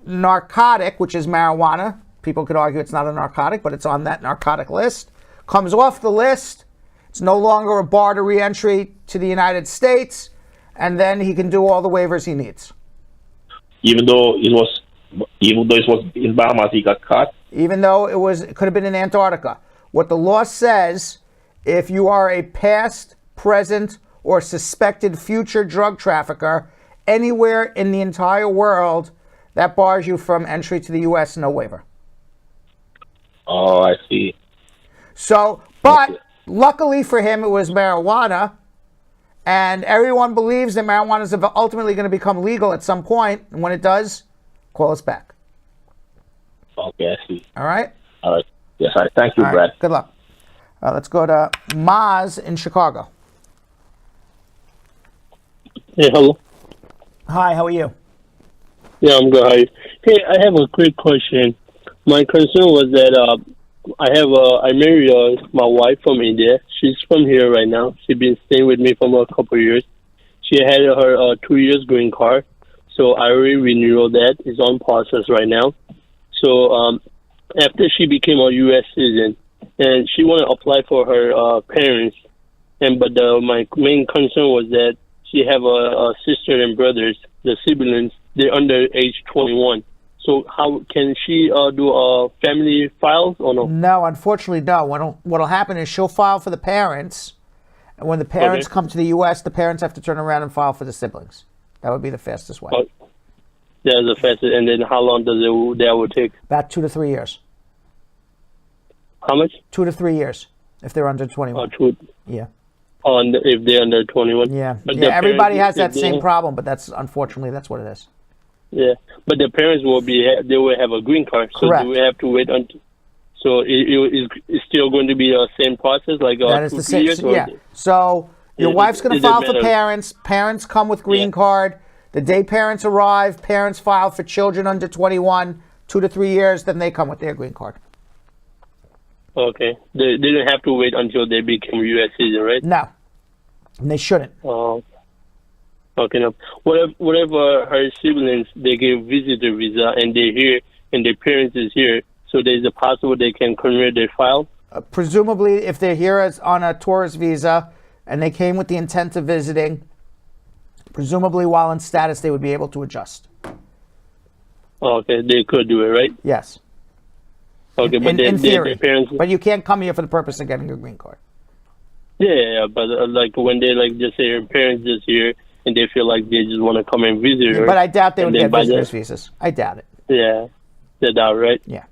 narcotic, which is marijuana, people could argue it's not a narcotic, but it's on that narcotic list, comes off the list. It's no longer a bar to re-entry to the United States, and then he can do all the waivers he needs. Even though it was in Bahamas, he got caught. Even though it could have been in Antarctica. What the law says, if you are a past, present, or suspected future drug trafficker anywhere in the entire world, that bars you from entry to the U.S. No waiver. Oh, I see. So, but luckily for him, it was marijuana, and everyone believes that marijuana is ultimately going to become legal at some point, and when it does, call us back. Okay, I see. All right? All right. Yes, all right. Thank you, All Brad. right, good luck. Let's go to Maz in Chicago. Hey, hello. Hi, how are you? Yeah, I'm good. How are you? Hey, I have a quick question. My concern was that I married my wife from India. She's from here right now. She's been staying with me for a couple of years. She had her 2 years green card, so I already renewed that. It's on process right now. So after she became a U.S. citizen, and she wanted to apply for her parents, but my main concern was that she have a sister and brothers, the siblings. They're under age 21. So how can she do family files or no? No, unfortunately, no. What'll happen is she'll file for the parents, and when the parents come to the U.S., the parents have to turn around and file for the siblings. That would be the fastest way. That's the fastest. And then how long does that would take? About 2 to 3 years. How much? 2 to 3 years if they're under 21. Yeah. If they're under 21. Yeah. But everybody has parents, that same problem, but unfortunately that's what it is. Yeah, but the parents they will have a green card, so Correct. do we have to wait until? So it's still going to be the same process, like that is 2 the 3 same. years. Yeah. So your wife's going to file for matter? parents. Parents come with green card. The day parents arrive, parents file for children under 21, 2 to 3 years. Then they come with their green card. Okay, they don't have to wait until they become U.S. citizen, right? No, and they shouldn't. Okay, no. Whatever her siblings, they get visitor visa and they're here and their parents is here, so there's a possible they can convert their file? Presumably, if they're here on a tourist visa and they came with the intent of visiting, presumably while in status, they would be able to adjust. Okay, they could do it, right? Yes. Okay, but in theory. their parents... But you can't come here for the purpose of getting a green card. Yeah, but like when they just say her parents just here, and they feel like they just want to come and visit her. But I doubt they would get visitors visas. I doubt it. Yeah, they doubt, right? Yeah.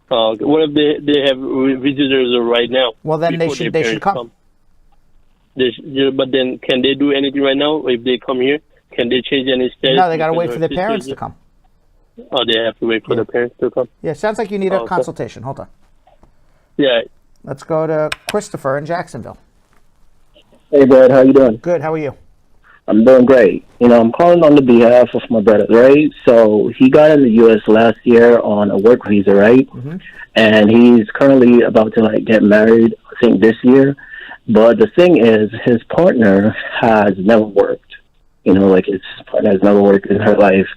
Okay. What if they have visitors right now? Well, then they should come. But then, can they do anything right now? If they come here, can they change any status? No, they got to wait for their parents to come. Oh, they have to wait for the parents to come. Yeah, sounds like you need a consultation. Hold on. Yeah. Let's go to Christopher in Jacksonville. Hey, Brad, how you doing? Good. How are you? I'm doing great. I'm calling on the behalf of my brother, right? So he got in the U.S. last year on a work visa, right? Mm-hmm. And he's currently about to get married, I think this year. But the thing is, his partner has never worked. His partner has never worked in her life.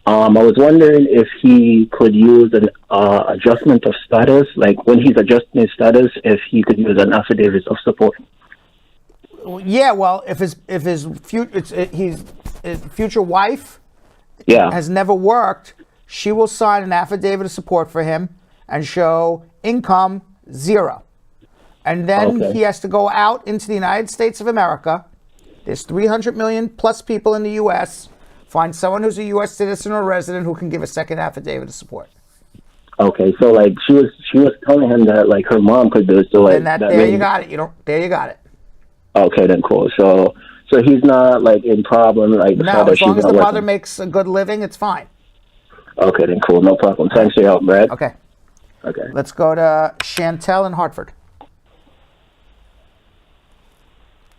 I was wondering if he could use an adjustment of status, like when he's adjusting his status, if he could use an affidavit of support. Yeah, well, if his future wife has never worked, she will sign an affidavit of support for him and show income 0. And then he has to go out into the United States of America. There's 300 million plus people in the U.S. Find someone who's a U.S. citizen or resident who can give a second affidavit of support. Okay, so she was telling him that her mom could do it. So and you got it. There you got it. Okay, then cool. So he's not in problem no, as long as the mother makes a good living, it's fine. Okay, then cool. No problem. Thanks for your help, Brad. Okay. Okay. Let's go to Chantel in Hartford.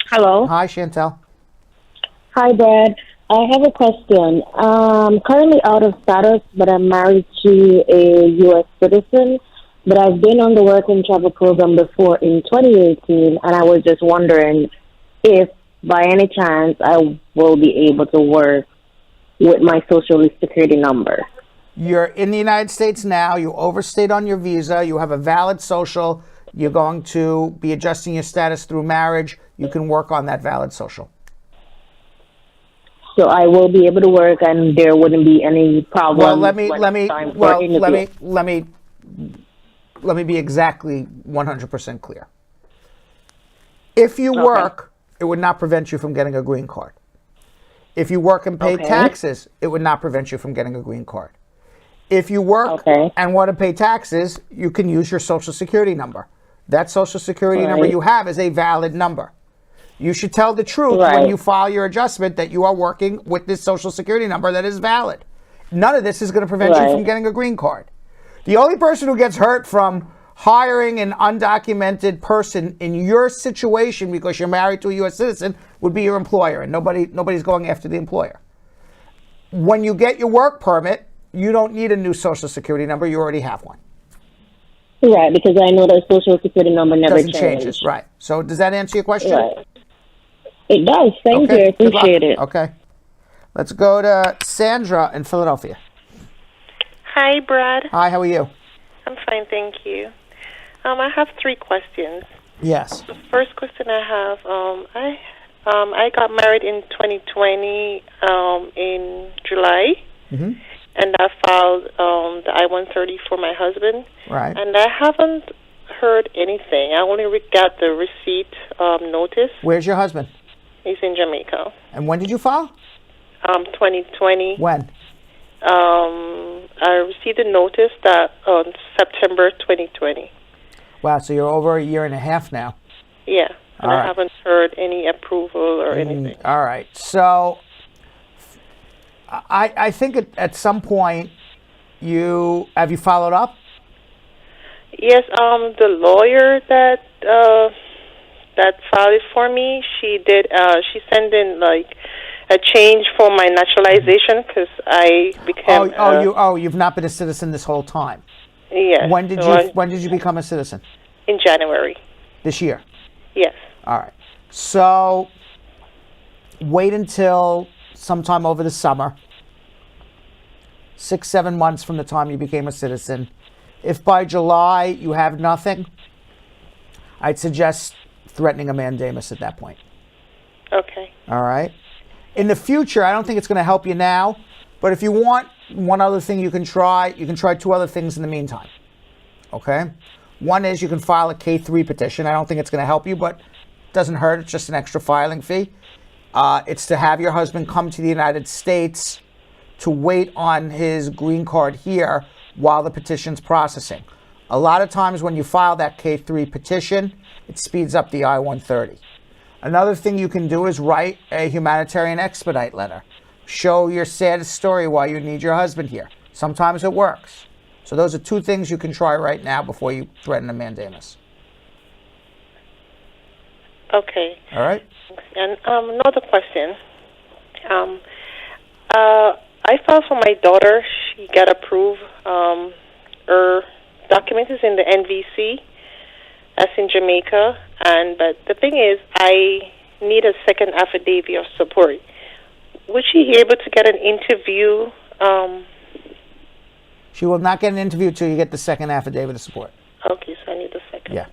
Hello. Hi, Chantel. Hi, Brad. I have a question. Currently out of status, but I'm married to a U.S. citizen. But I've been on the work and travel program before in 2018, and I was just wondering if, by any chance, I will be able to work with my Social Security number. You're in the United States now. You overstayed on your visa. You have a valid social. You're going to be adjusting your status through marriage. You can work on that valid social. So I will be able to work, and there wouldn't be any problem. Well, let me be exactly 100% clear. If you work, it would not prevent you from getting a green card. If you work and pay taxes, it would not prevent you from getting a green card. If you work and want to pay taxes, you can use your Social Security number. That Social Security number you have is a valid number. You should tell the truth when you file your adjustment that you are working with this Social Security number that is valid. None of this is going to prevent you from getting a green card. The only person who gets hurt from hiring an undocumented person in your situation because you're married to a U.S. citizen would be your employer, and nobody's going after the employer. When you get your work permit, you don't need a new Social Security number. You already have one. Right, because I know the Social Security number never changes. Right. So does that answer your question? Right. It does. Thank you. I appreciate it. Okay. Let's go to Sandra in Philadelphia. Hi, Brad. Hi, how are you? I'm fine, thank you. I have 3 questions. Yes. The first question I have, I got married in 2020 in July, and I filed the I-130 for my husband. Right. And I haven't heard anything. I only got the receipt notice. Where's your husband? He's in Jamaica. And when did you file? 2020. When? I received a notice that on September 2020. Wow, so you're over a year and a half now. Yeah, and All I right. haven't heard any approval or anything. All right, so I think at some point have you followed up? Yes, the lawyer that filed it for me, she did. She sent in like a change for my naturalization because I became. You've not been a citizen this whole time. Yes. When did you become a citizen? In January. This year. Yes. All right. So wait until sometime over the summer. 6-7 months from the time you became a citizen. If by July you have nothing, I'd suggest threatening a mandamus at that point. Okay. All right. In the future, I don't think it's going to help you now, but if you want one other thing you can try 2 other things in the meantime. Okay? One is you can file a K3 petition. I don't think it's going to help you, but it doesn't hurt. It's just an extra filing fee. It's to have your husband come to the United States to wait on his green card here while the petition's processing. A lot of times when you file that K3 petition, it speeds up the I-130. Another thing you can do is write a humanitarian expedite letter. Show your saddest story why you need your husband here. Sometimes it works. So those are 2 things you can try right now before you threaten a mandamus. Okay. All right. And another question. I filed for my daughter. She got approved. Her document is in the NVC. That's in Jamaica. But the thing is, I need a second affidavit of support. Would she be able to get an interview? She will not get an interview until you get the second affidavit of support. Okay, so I need the second. Yeah.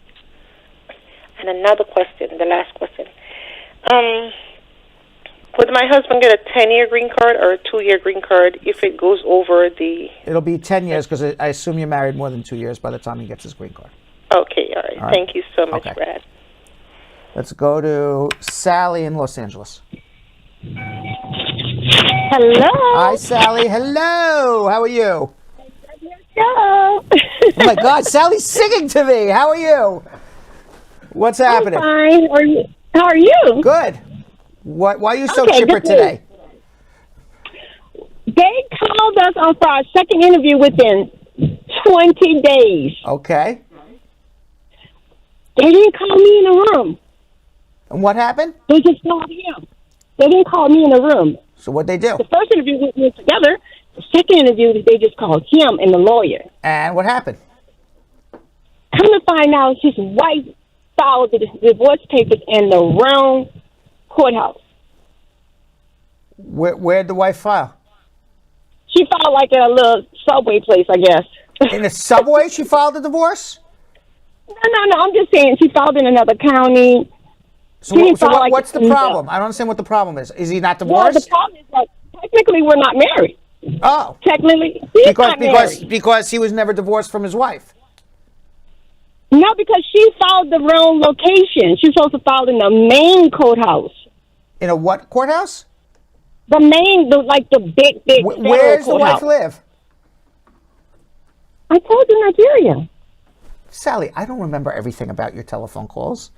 And another question, the last question. Would my husband get a 10-year green card or a 2-year green card if it goes over the... It'll be 10 years because I assume you're married more than 2 years by the time he gets his green card. Okay, all right. Thank you so much, Brad. Let's go to Sally in Los Angeles. Hello. Hi, Sally. Hello. How are you? Hello. Oh, my God. Sally's singing to me. How are you? What's happening? I'm fine. How are you? Good. Why are you so chipper today? They called us on for our second interview within 20 days. Okay. They didn't call me in the room. And what happened? They just called him. They didn't call me in the room. So what'd they do? The first interview we were together. The second interview, they just called him and the lawyer. And what happened? Come to find out, his wife filed the divorce papers in the wrong courthouse. Where'd the wife file? She filed like at a little subway place, I guess. In a subway, she filed the divorce? No. I'm just saying she filed in another county. So what's the problem? I don't understand what the problem is. Is he not divorced? Well, the problem is that technically we're not married. Oh. Technically, he's not married. Because he was never divorced from his wife. No, because she filed the wrong location. She's supposed to file in the main courthouse. In a what courthouse? The main, the big. Where's the wife live? I told you Nigeria. Sally, I don't remember everything about your telephone calls.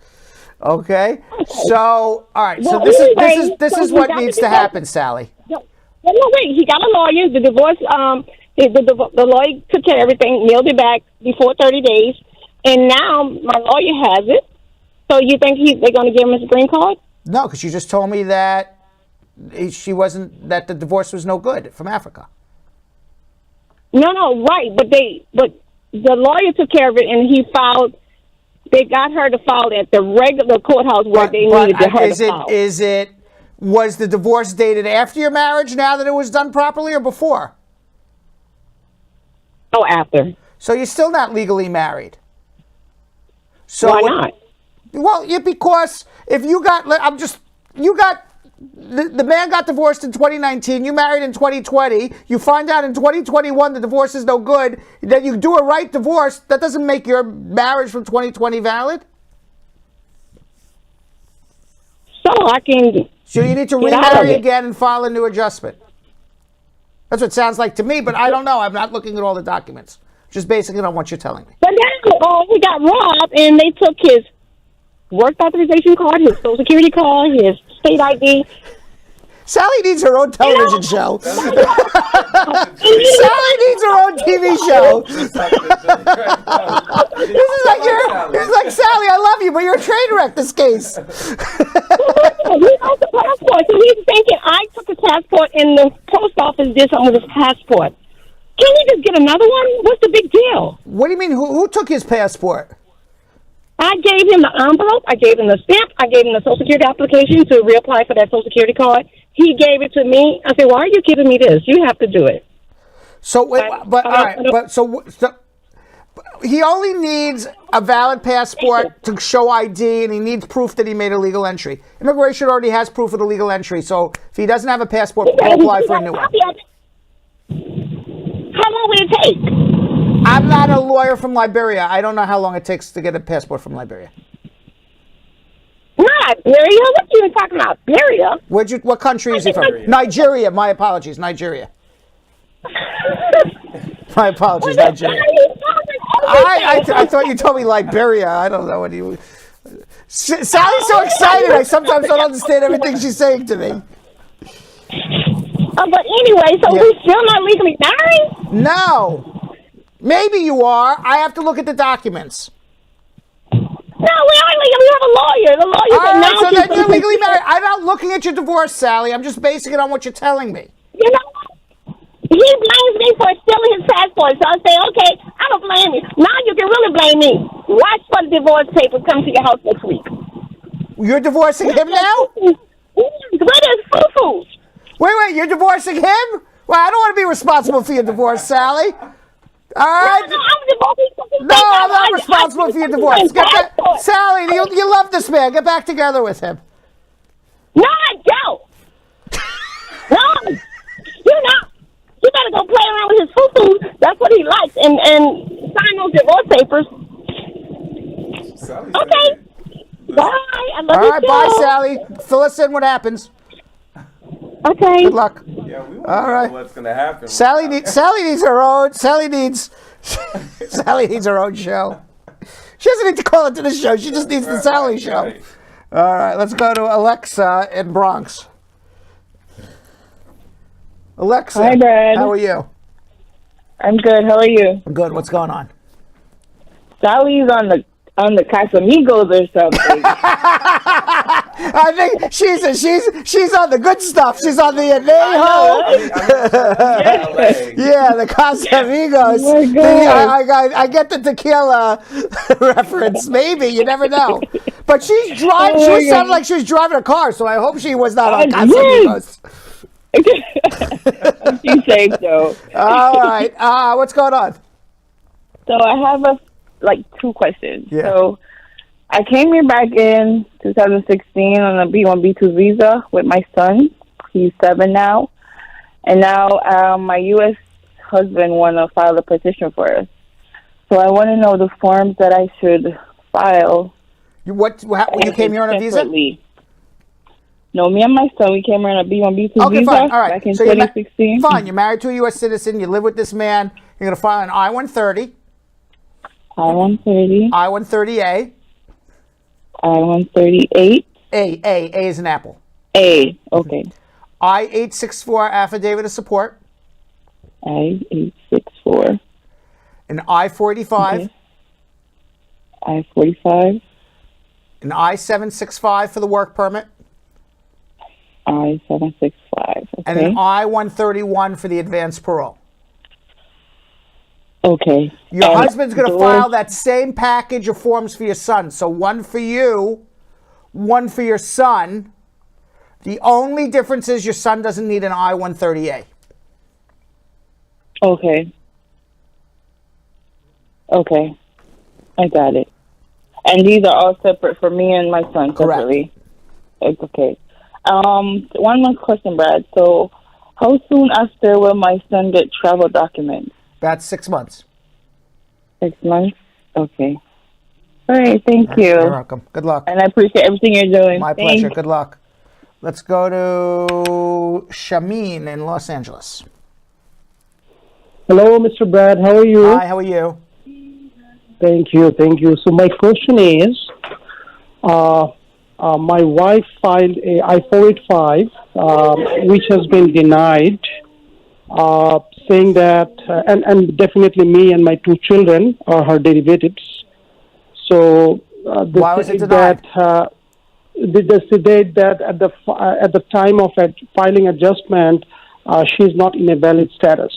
Okay. So, all right. Well, so this anyway, is what needs to happen, Sally. No, wait. He got a lawyer. The divorce. The lawyer took care of everything, mailed it back before 30 days, and now my lawyer has it. So you think they're going to give him his green card? No, because you just told me that that the divorce was no good from Africa. No, right. But the lawyer took care of it, and he filed. They got her to file at the regular courthouse where they needed her to file. Was the divorce dated after your marriage? Now that it was done properly, or before? Oh, after. So you're still not legally married. So why not? Well, because if the man got divorced in 2019, you married in 2020, you find out in 2021 the divorce is no good, then you do a right divorce, that doesn't make your marriage from 2020 valid? So you need to remarry again and file a new adjustment. That's what it sounds like to me, but I don't know. I'm not looking at all the documents. Just basically on what you're telling me. But then he got robbed, and they took his work authorization card, his social security card, his state ID. Sally needs her own television show. Sally needs her own TV show. This is like Sally, I love you, but you're a train wreck, this case. He has the passport, so he's thinking I took his passport and the post office did something with his passport. Can we just get another one? What's the big deal? What do you mean? Who took his passport? I gave him the envelope. I gave him the stamp. I gave him the Social Security application to reapply for that Social Security card. He gave it to me. I said, "Why are you giving me this? You have to do it." So, he only needs a valid passport to show ID, and he needs proof that he made a legal entry. Immigration already has proof of the legal entry, so if he doesn't have a passport, he'll apply for a new one. How long will it take? I'm not a lawyer from Liberia. I don't know how long it takes to get a passport from Liberia. Not Liberia? What are you talking about? Liberia? What country is he from? Nigeria. My apologies. Nigeria. My apologies, Nigeria. I thought you told me Liberia. I don't know what you... Sally's so excited. I sometimes don't understand everything she's saying to me. But anyway, so we're still not legally married? No. Maybe you are. I have to look at the documents. No, we are legally. We have a lawyer. The lawyer all right, so then you're legally married. I'm not looking at your divorce, Sally. I'm just basing it on what you're telling me. You know, he blames me for stealing his passport. So I say, okay, I don't blame you. Now you can really blame me. Watch for the divorce papers come to your house next week. You're divorcing him now? Where is Fufu? Wait, you're divorcing him? Well, I don't want to be responsible for your divorce, Sally. All right? No, I'm not responsible for your divorce. Sally, you love this man. Get back together with him. No, I don't. No, you're not. You better go play around with his fufu. That's what he likes, and sign those divorce papers. Okay. Bye. I love you. All right, bye, Sally. Fill us in what happens. Okay. Good luck. Yeah, we all right. What's gonna happen? Sally needs her own. Sally needs her own show. She doesn't need to call it to the show. She just needs the Sally show. Right. All right, let's go to Alexa in Bronx. Alexa, hi, Brad. How are you? I'm good. How are you? I'm good. What's going on? Sally's on the Casamigos or something. I think she's on the good stuff. She's on the Anejo. Yeah, the Casamigos. Oh my God. I get the tequila reference. Maybe, you never know. But she's driving. Oh my She sounded God. like she was driving a car, so I hope she was not on Yes. Casamigos. She's safe though. All right. What's going on? So I have two questions. Yeah. So I came here back in 2016 on a B1, B2 visa with my son. He's 7 now. And now my U.S. husband want to file a petition for us. So I want to know the forms that I should file. You came here on a visa? Separately. No, me and my son, we came here on a B1, B2 Okay, visa fine. All right. back in So 2016. Fine. You're married to a U.S. citizen. You live with this man. You're going to file an I-130. I-130. I-130A. I-138. A is an apple. A, okay. I-864 affidavit of support. I-864. An I-485. Okay. I-45. An I-765 for the work permit. I-765, okay. And an I-131 for the advanced parole. Okay. Your husband's going to file that same package of forms for your son. So one for you, one for your son. The only difference is your son doesn't need an I-130A. Okay. Okay. I got it. And these are all separate for me and my son separately? Correct. Okay. One more question, Brad. So how soon after will my son get travel documents? About 6 months. 6 months? Okay. All right, thank you. You're welcome. Good luck. And I appreciate everything you're doing. My pleasure. Good luck. Let's go to Shamin in Los Angeles. Hello, Mr. Brad. How are you? Hi, how are you? Thank you. Thank you. So my question is, my wife filed a I-485, which has been denied, saying that, and definitely me and my 2 children are her derivatives. So why was it denied? They state that at the time of filing adjustment, she's not in a valid status.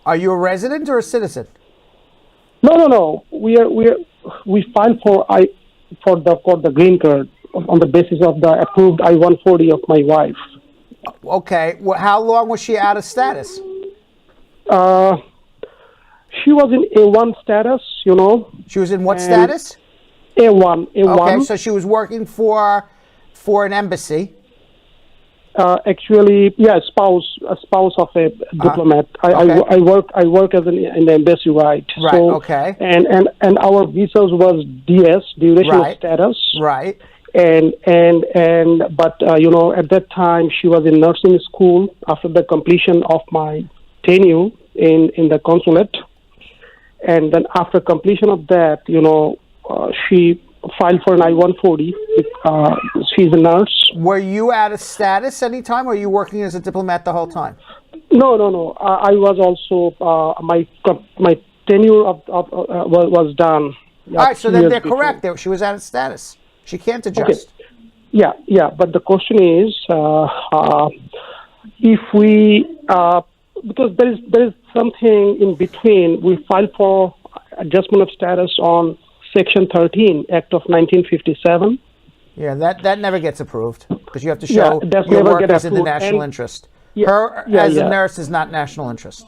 Are you a resident or a citizen? No. We filed for the green card on the basis of the approved I-140 of my wife. Okay. Well, how long was she out of status? She was in A1 status, you know. She was in what status? A1. Okay, so she was working for an embassy. Actually, yeah, a spouse of a diplomat. I work as in the embassy, right? Right. So, okay. And our visas was DS, duration of status. Right. But at that time she was in nursing school after the completion of my tenure in the consulate, and then after completion of that, she filed for an I-140. She's a nurse. Were you out of status any time, or were you working as a diplomat the whole time? No. I was also my tenure was done. All right, so then they're correct. She was out of status. She can't adjust. Okay. Yeah. But the question is, if we because there is something in between. We filed for adjustment of status on Section 13, Act of 1957. Yeah, that never gets approved because you have to show your work is in the national interest. Her as a nurse is not national interest.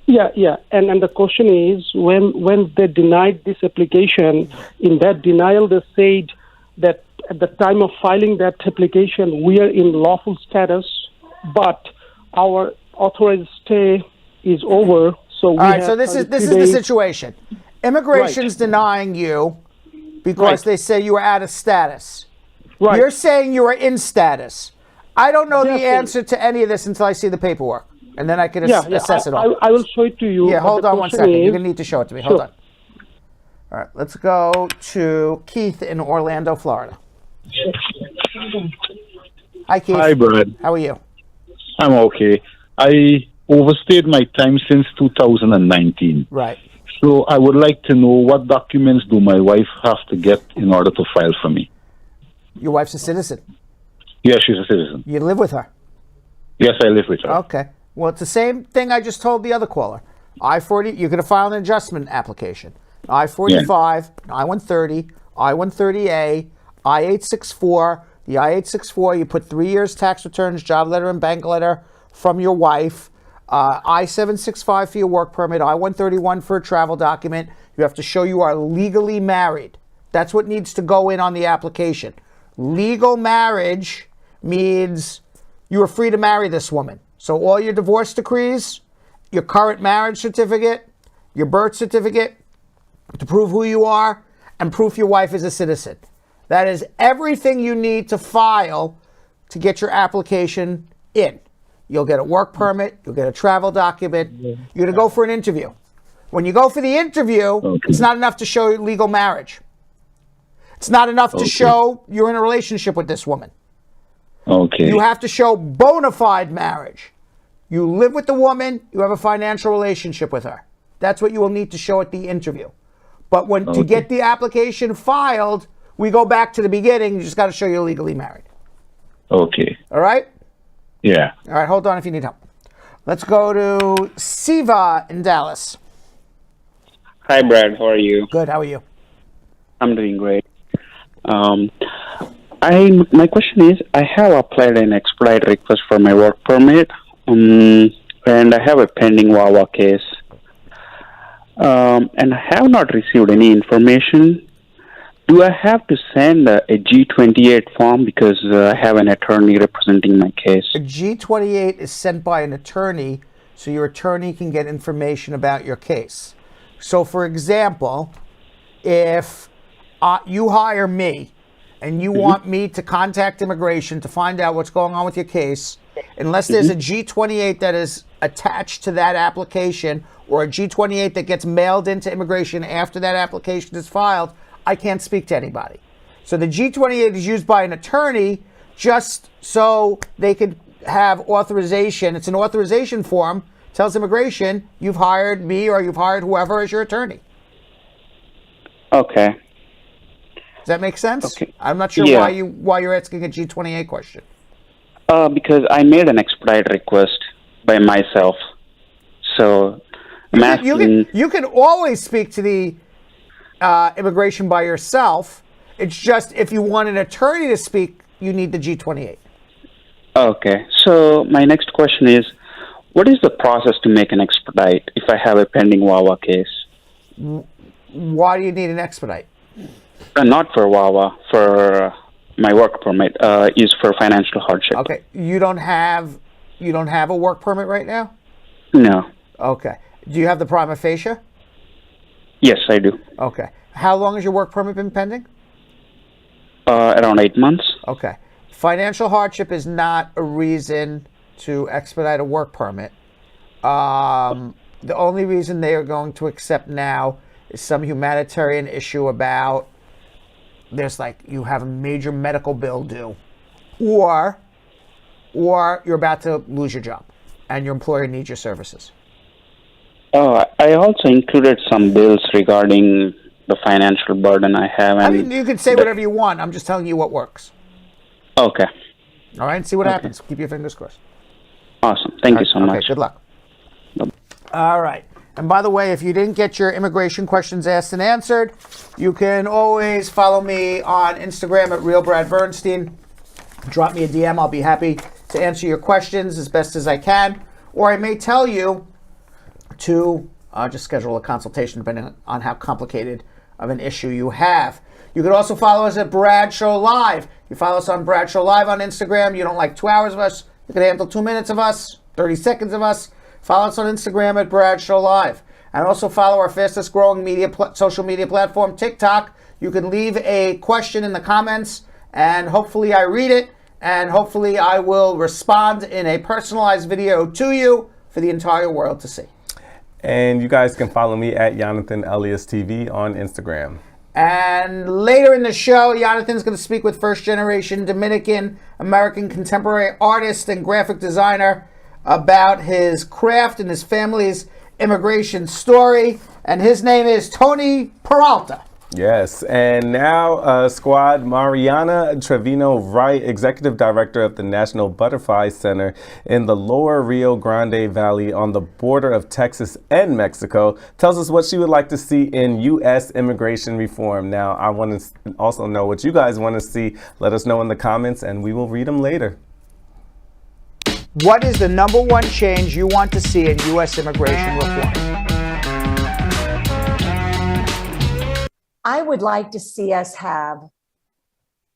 Yeah. And the question is, when they denied this application, in that denial they said that at the time of filing that application, we are in lawful status, but our authorized stay is over. So all right. So this is the situation. Immigration's denying you because they say you are out of status. Right. You're saying you are in status. I don't know the answer to any of this until I see the paperwork, and then I can assess it all. I will show it to you. Yeah, hold on one second. You're going to need to show it to me. Hold on. All right, let's go to Keith in Orlando, Florida. Hi, Keith. Hi, Brad. How are you? I'm okay. I overstayed my time since 2019. Right. So I would like to know what documents do my wife have to get in order to file for me? Your wife's a citizen. Yeah, she's a citizen. You live with her. Yes, I live with her. Okay. Well, it's the same thing I just told the other caller. I-40, you're going to file an adjustment application. I-45, I-130, I-130A, I-864. The I-864, you put 3 years tax returns, job letter, and bank letter from your wife. I-765 for your work permit. I-131 for a travel document. You have to show you are legally married. That's what needs to go in on the application. Legal marriage means you are free to marry this woman. So all your divorce decrees, your current marriage certificate, your birth certificate to prove who you are, and proof your wife is a citizen. That is everything you need to file to get your application in. You'll get a work permit, you'll get a travel document, you're going to go for an interview. When you go for the interview, it's not enough to show legal marriage. It's not enough to show you're in a relationship with this woman. Okay. You have to show bona fide marriage. You live with the woman, you have a financial relationship with her. That's what you will need to show at the interview. But when to get the application filed, we go back to the beginning. You just got to show you're legally married. Okay. All right? Yeah. All right, hold on if you need help. Let's go to Siva in Dallas. Hi, Brad. How are you? Good. How are you? I'm doing great. My question is, I have applied an expedite request for my work permit, and I have a pending Wawa case. And I have not received any information. Do I have to send a G28 form because I have an attorney representing my case? A G28 is sent by an attorney, so your attorney can get information about your case. So, for example, if you hire me and you want me to contact immigration to find out what's going on with your case, unless there's a G28 that is attached to that application or a G28 that gets mailed into immigration after that application is filed, I can't speak to anybody. So the G28 is used by an attorney just so they could have authorization. It's an authorization form. Tells immigration, you've hired me or you've hired whoever as your attorney. Okay. Does that make sense? Okay. I'm not sure why you're asking a G28 question. Because I made an expedite request by myself. So I'm asking... You can always speak to the immigration by yourself. It's just if you want an attorney to speak, you need the G28. Okay. So my next question is, what is the process to make an expedite if I have a pending Wawa case? Why do you need an expedite? Not for Wawa, for my work permit. Is for financial hardship. Okay. You don't have a work permit right now? No. Okay. Do you have the prima facie? Yes, I do. Okay. How long has your work permit been pending? Around 8 months. Okay. Financial hardship is not a reason to expedite a work permit. The only reason they are going to accept now is some humanitarian issue about you have a major medical bill due, or you're about to lose your job and your employer needs your services. I also included some bills regarding the financial burden I have. And I mean, you can say whatever you want. I'm just telling you what works. Okay. All right, see what happens. Keep your fingers crossed. Awesome. Thank you so much. Good luck. All right. And by the way, if you didn't get your immigration questions asked and answered, you can always follow me on Instagram at RealBradBernstein. Drop me a DM. I'll be happy to answer your questions as best as I can. Or I may tell you to just schedule a consultation depending on how complicated of an issue you have. You can also follow us at Bradshaw Live. You follow us on Bradshaw Live on Instagram. You don't like 2 hours of us. You can handle 2 minutes of us, 30 seconds of us. Follow us on Instagram at Bradshaw Live. And also follow our fastest growing social media platform, TikTok. You can leave a question in the comments and hopefully I read it and hopefully I will respond in a personalized video to you for the entire world to see. And you guys can follow me at Jonathan Elias TV on Instagram. And later in the show, Jonathan's going to speak with first-generation Dominican American contemporary artist and graphic designer about his craft and his family's immigration story. And his name is Tony Peralta. Yes, and now, squad, Mariana Trevino Wright, Executive Director of the National Butterfly Center in the Lower Rio Grande Valley on the border of Texas and Mexico, tells us what she would like to see in U.S. immigration reform. Now, I want to also know what you guys want to see. Let us know in the comments, and we will read them later. What is the number one change you want to see in U.S. immigration reform? I would like to see us have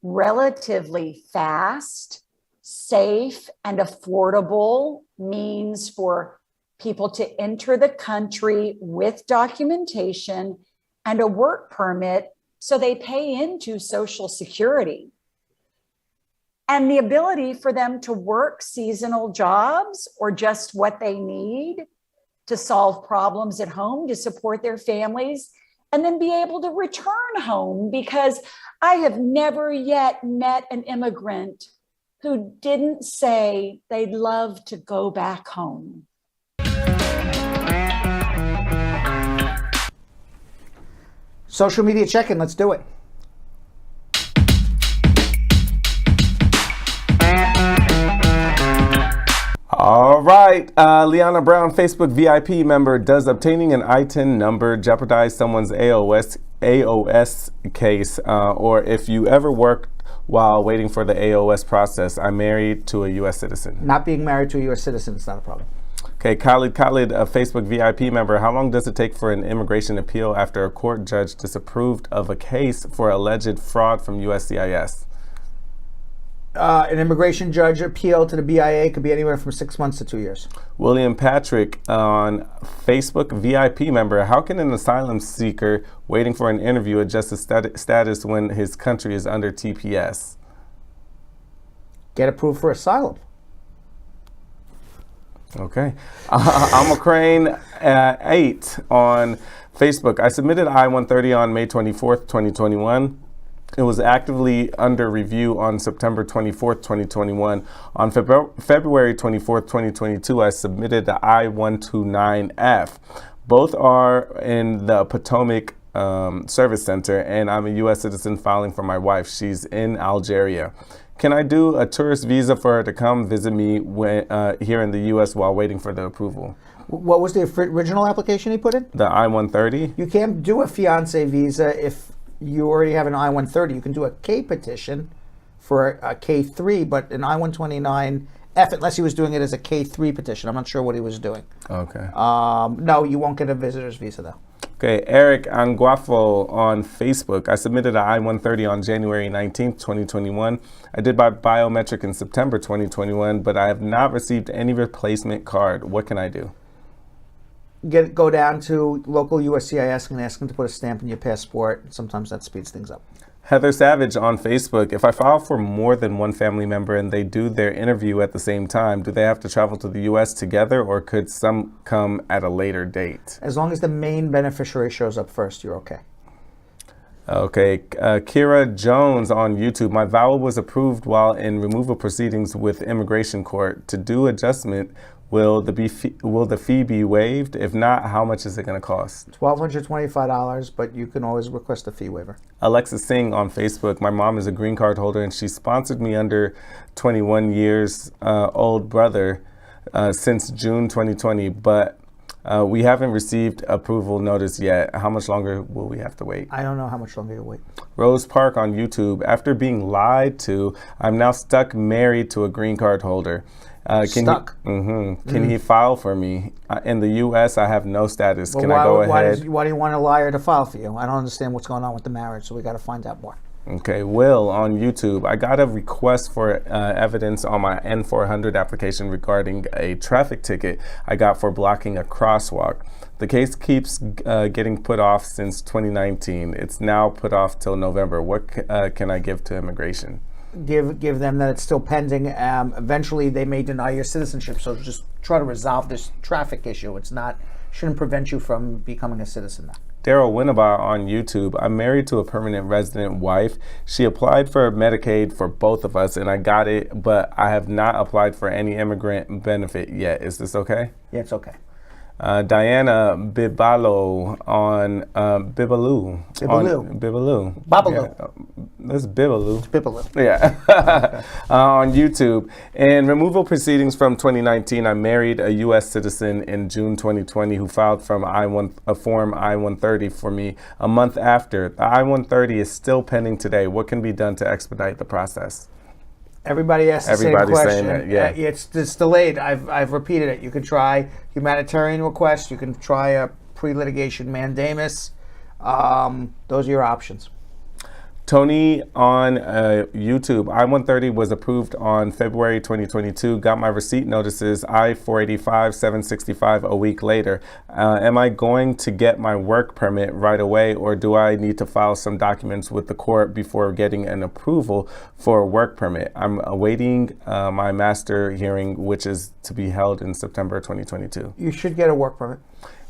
relatively fast, safe, and affordable means for people to enter the country with documentation and a work permit so they pay into Social Security. And the ability for them to work seasonal jobs or just what they need to solve problems at home, to support their families, and then be able to return home, because I have never yet met an immigrant who didn't say they'd love to go back home. Social media check-in, let's do it. All right, Liana Brown, Facebook VIP member, does obtaining an ITIN number jeopardize someone's AOS case, or if you ever worked while waiting for the AOS process? I'm married to a U.S. citizen. Not being married to a U.S. citizen is not a problem. Okay, Khalid, a Facebook VIP member, how long does it take for an immigration appeal after a court judge disapproved of a case for alleged fraud from USCIS? An immigration judge appeal to the BIA could be anywhere from 6 months to 2 years. William Patrick on Facebook VIP member, how can an asylum seeker waiting for an interview adjust his status when his country is under TPS? Get approved for asylum. Okay. I'm Crane 8 on Facebook. I submitted I-130 on May 24th, 2021. It was actively under review on September 24th, 2021. On February 24th, 2022, I submitted the I-129F. Both are in the Potomac Service Center, and I'm a U.S. citizen filing for my wife. She's in Algeria. Can I do a tourist visa for her to come visit me here in the U.S. while waiting for the approval? What was the original application he put in? The I-130. You can't do a fiancé visa if you already have an I-130. You can do a K petition for a K3, but an I-129F, unless he was doing it as a K3 petition. I'm not sure what he was doing. Okay. No, you won't get a visitor's visa, though. Okay, Eric Anguafo on Facebook. I submitted an I-130 on January 19th, 2021. I did my biometric in September 2021, but I have not received any replacement card. What can I do? Go down to local USCIS and ask them to put a stamp in your passport. Sometimes that speeds things up. Heather Savage on Facebook. If I file for more than one family member and they do their interview at the same time, do they have to travel to the U.S. together, or could some come at a later date? As long as the main beneficiary shows up first, you're okay. Okay, Kira Jones on YouTube. My vowel was approved while in removal proceedings with immigration court. To do adjustment, will the fee be waived? If not, how much is it going to cost? $1,225, but you can always request a fee waiver. Alexis Singh on Facebook. My mom is a green card holder, and she sponsored me under 21 years old brother since June 2020, but we haven't received approval notice yet. How much longer will we have to wait? I don't know how much longer you'll wait. Rose Park on YouTube. After being lied to, I'm now stuck married to a green card holder. Stuck? Can he file for me? In the U.S., I have no status. Well, Can I go ahead? Why do you want a liar to file for you? I don't understand what's going on with the marriage, so we got to find out more. Okay, Will on YouTube. I got a request for evidence on my N400 application regarding a traffic ticket I got for blocking a crosswalk. The case keeps getting put off since 2019. It's now put off till November. What can I give to immigration? Give them that it's still pending. Eventually, they may deny your citizenship, so just try to resolve this traffic issue. Shouldn't prevent you from becoming a citizen now. Daryl Winnabar on YouTube. I'm married to a permanent resident wife. She applied for Medicaid for both of us, and I got it, but I have not applied for any immigrant benefit yet. Is this okay? Yeah, it's okay. Diana Bibalo on Bibaloo. Bibaloo. Babalu. That's Bibaloo. It's Bibaloo. Yeah. On YouTube. In removal proceedings from 2019, I married a U.S. citizen in June 2020 who filed from a form I-130 for me a month after. The I-130 is still pending today. What can be done to expedite the process? Everybody asks the Everybody's same saying question. that, yeah. It's delayed. I've repeated it. You can try humanitarian request. You can try a pre-litigation mandamus. Those are your options. Tony on YouTube, I-130 was approved on February 2022. Got my receipt notices, I-485, 765 a week later. Am I going to get my work permit right away, or do I need to file some documents with the court before getting an approval for a work permit? I'm awaiting my master hearing, which is to be held in September 2022. You should get a work permit.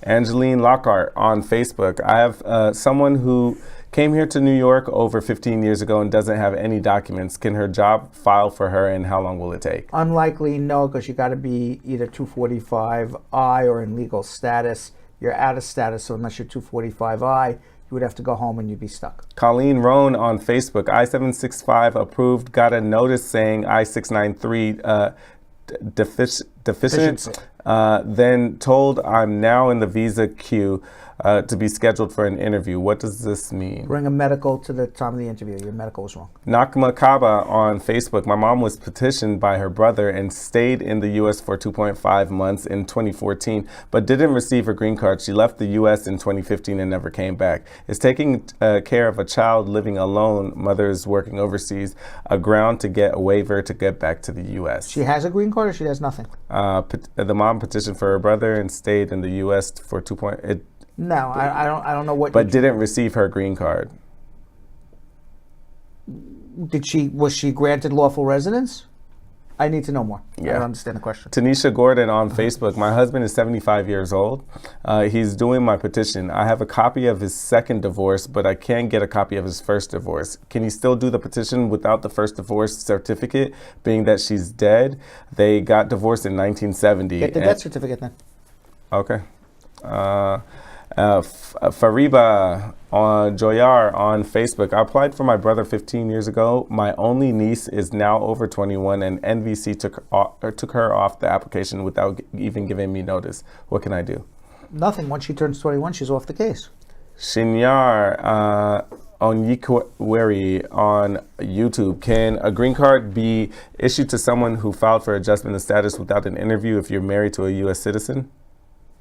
Angeline Lockhart on Facebook. I have someone who came here to New York over 15 years ago and doesn't have any documents. Can her job file for her, and how long will it take? Unlikely, no, because you got to be either 245I or in legal status. You're out of status, so unless you're 245I, you would have to go home and you'd be stuck. Colleen Roan on Facebook. I-765 approved. Got a notice saying I-693 deficient. Then told I'm now in the visa queue to be scheduled for an interview. What does this mean? Bring a medical to the time of the interview. Your medical was wrong. Nakma Kaba on Facebook. My mom was petitioned by her brother and stayed in the U.S. for 2.5 months in 2014, but didn't receive her green card. She left the U.S. in 2015 and never came back. Is taking care of a child living alone, mother is working overseas, a ground to get a waiver to get back to the U.S. She has a green card or she has nothing? The mom petitioned for her brother and stayed in the U.S. for 2. No, I don't know what. But didn't receive her green card. Was she granted lawful residence? I need to know more. Yeah. I don't understand the question. Tanisha Gordon on Facebook. My husband is 75 years old. He's doing my petition. I have a copy of his second divorce, but I can't get a copy of his first divorce. Can he still do the petition without the first divorce certificate, being that she's dead? They got divorced in 1970. Get the death certificate then. Okay. Fariba on Joyar on Facebook. I applied for my brother 15 years ago. My only niece is now over 21, and NVC took her off the application without even giving me notice. What can I do? Nothing. Once she turns 21, she's off the case. Shinyar Onyikweri on YouTube. Can a green card be issued to someone who filed for adjustment of status without an interview if you're married to a U.S. citizen?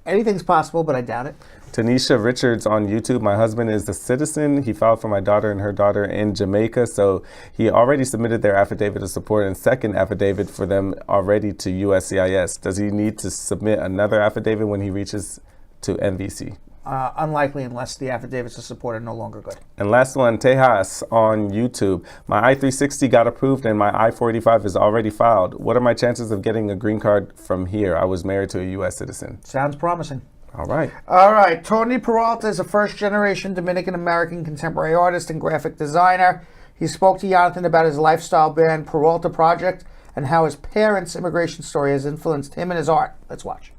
Anything's possible, but I doubt it. Tanisha Richards on YouTube. My husband is the citizen. He filed for my daughter and her daughter in Jamaica, so he already submitted their affidavit of support and second affidavit for them already to USCIS. Does he need to submit another affidavit when he reaches to NVC? Unlikely, unless the affidavits of support are no longer good. And last one, Tejas on YouTube. My I-360 got approved and my I-485 is already filed. What are my chances of getting a green card from here? I was married to a U.S. citizen. Sounds promising. All right. All right. Tony Peralta is a first-generation Dominican American contemporary artist and graphic designer. He spoke to Jonathan about his lifestyle band Peralta Project and how his parents' immigration story has influenced him and his art. Let's watch.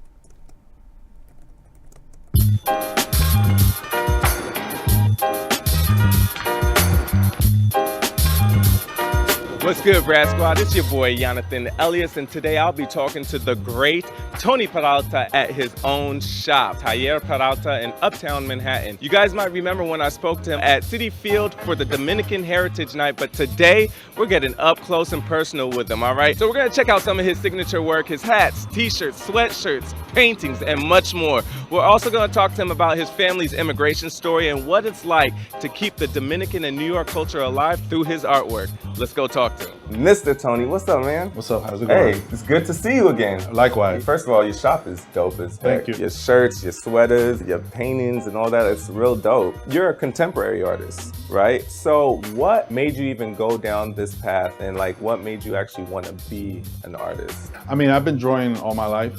What's good, Brad Squad? It's your boy, Jonathan Elias, and today I'll be talking to the great Tony Peralta at his own shop, Taller Peralta in Uptown Manhattan. You guys might remember when I spoke to him at Citi Field for the Dominican Heritage Night, but today we're getting up close and personal with him, all right? So we're gonna check out some of his signature work, his hats, t-shirts, sweatshirts, paintings, and much more. We're also gonna talk to him about his family's immigration story and what it's like to keep the Dominican and New York culture alive through his artwork. Let's go talk to him. Mr. Tony, what's up, man? What's up? How's it going? Hey, it's good to see you again. Likewise. First of all, your shop is dope as heck. Thank you. Your shirts, your sweaters, your paintings and all that, it's real dope. You're a contemporary artist, right? So what made you even go down this path, and like what made you actually want to be an artist? I mean, I've been drawing all my life.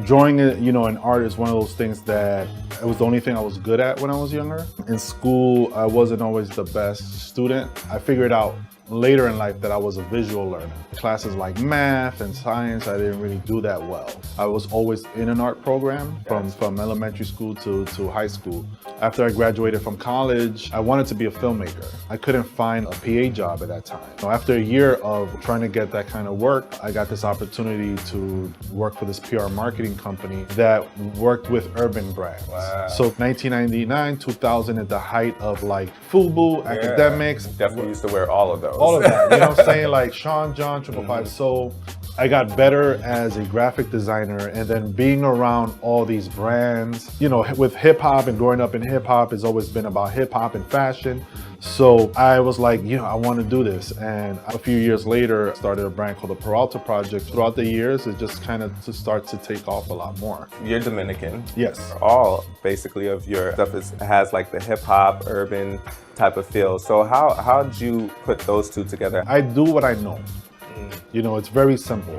Drawing, in art is one of those things that it was the only thing I was good at when I was younger. In school, I wasn't always the best student. I figured out later in life that I was a visual learner. Classes like math and science, I didn't really do that well. I was always in an art program from elementary school to high school. After I graduated from college, I wanted to be a filmmaker. I couldn't find a PA job at that time. So after a year of trying to get that kind of work, I got this opportunity to work for this PR marketing company that worked with urban brands. Wow. So 1999, 2000, at the height of like FUBU, academics. Definitely used to wear all of those. All of that, you know what I'm saying? Like Sean John, 555 Soul. I got better as a graphic designer, and then being around all these brands, you know, with hip hop and growing up in hip hop has always been about hip hop and fashion. So I was like, you know, I want to do this. And a few years later, I started a brand called the Peralta Project. Throughout the years, it just kind of starts to take off a lot more. You're Dominican. Yes. All basically of your stuff has like the hip hop, urban type of feel. So how did you put those two together? I do what I know. You know, it's very simple.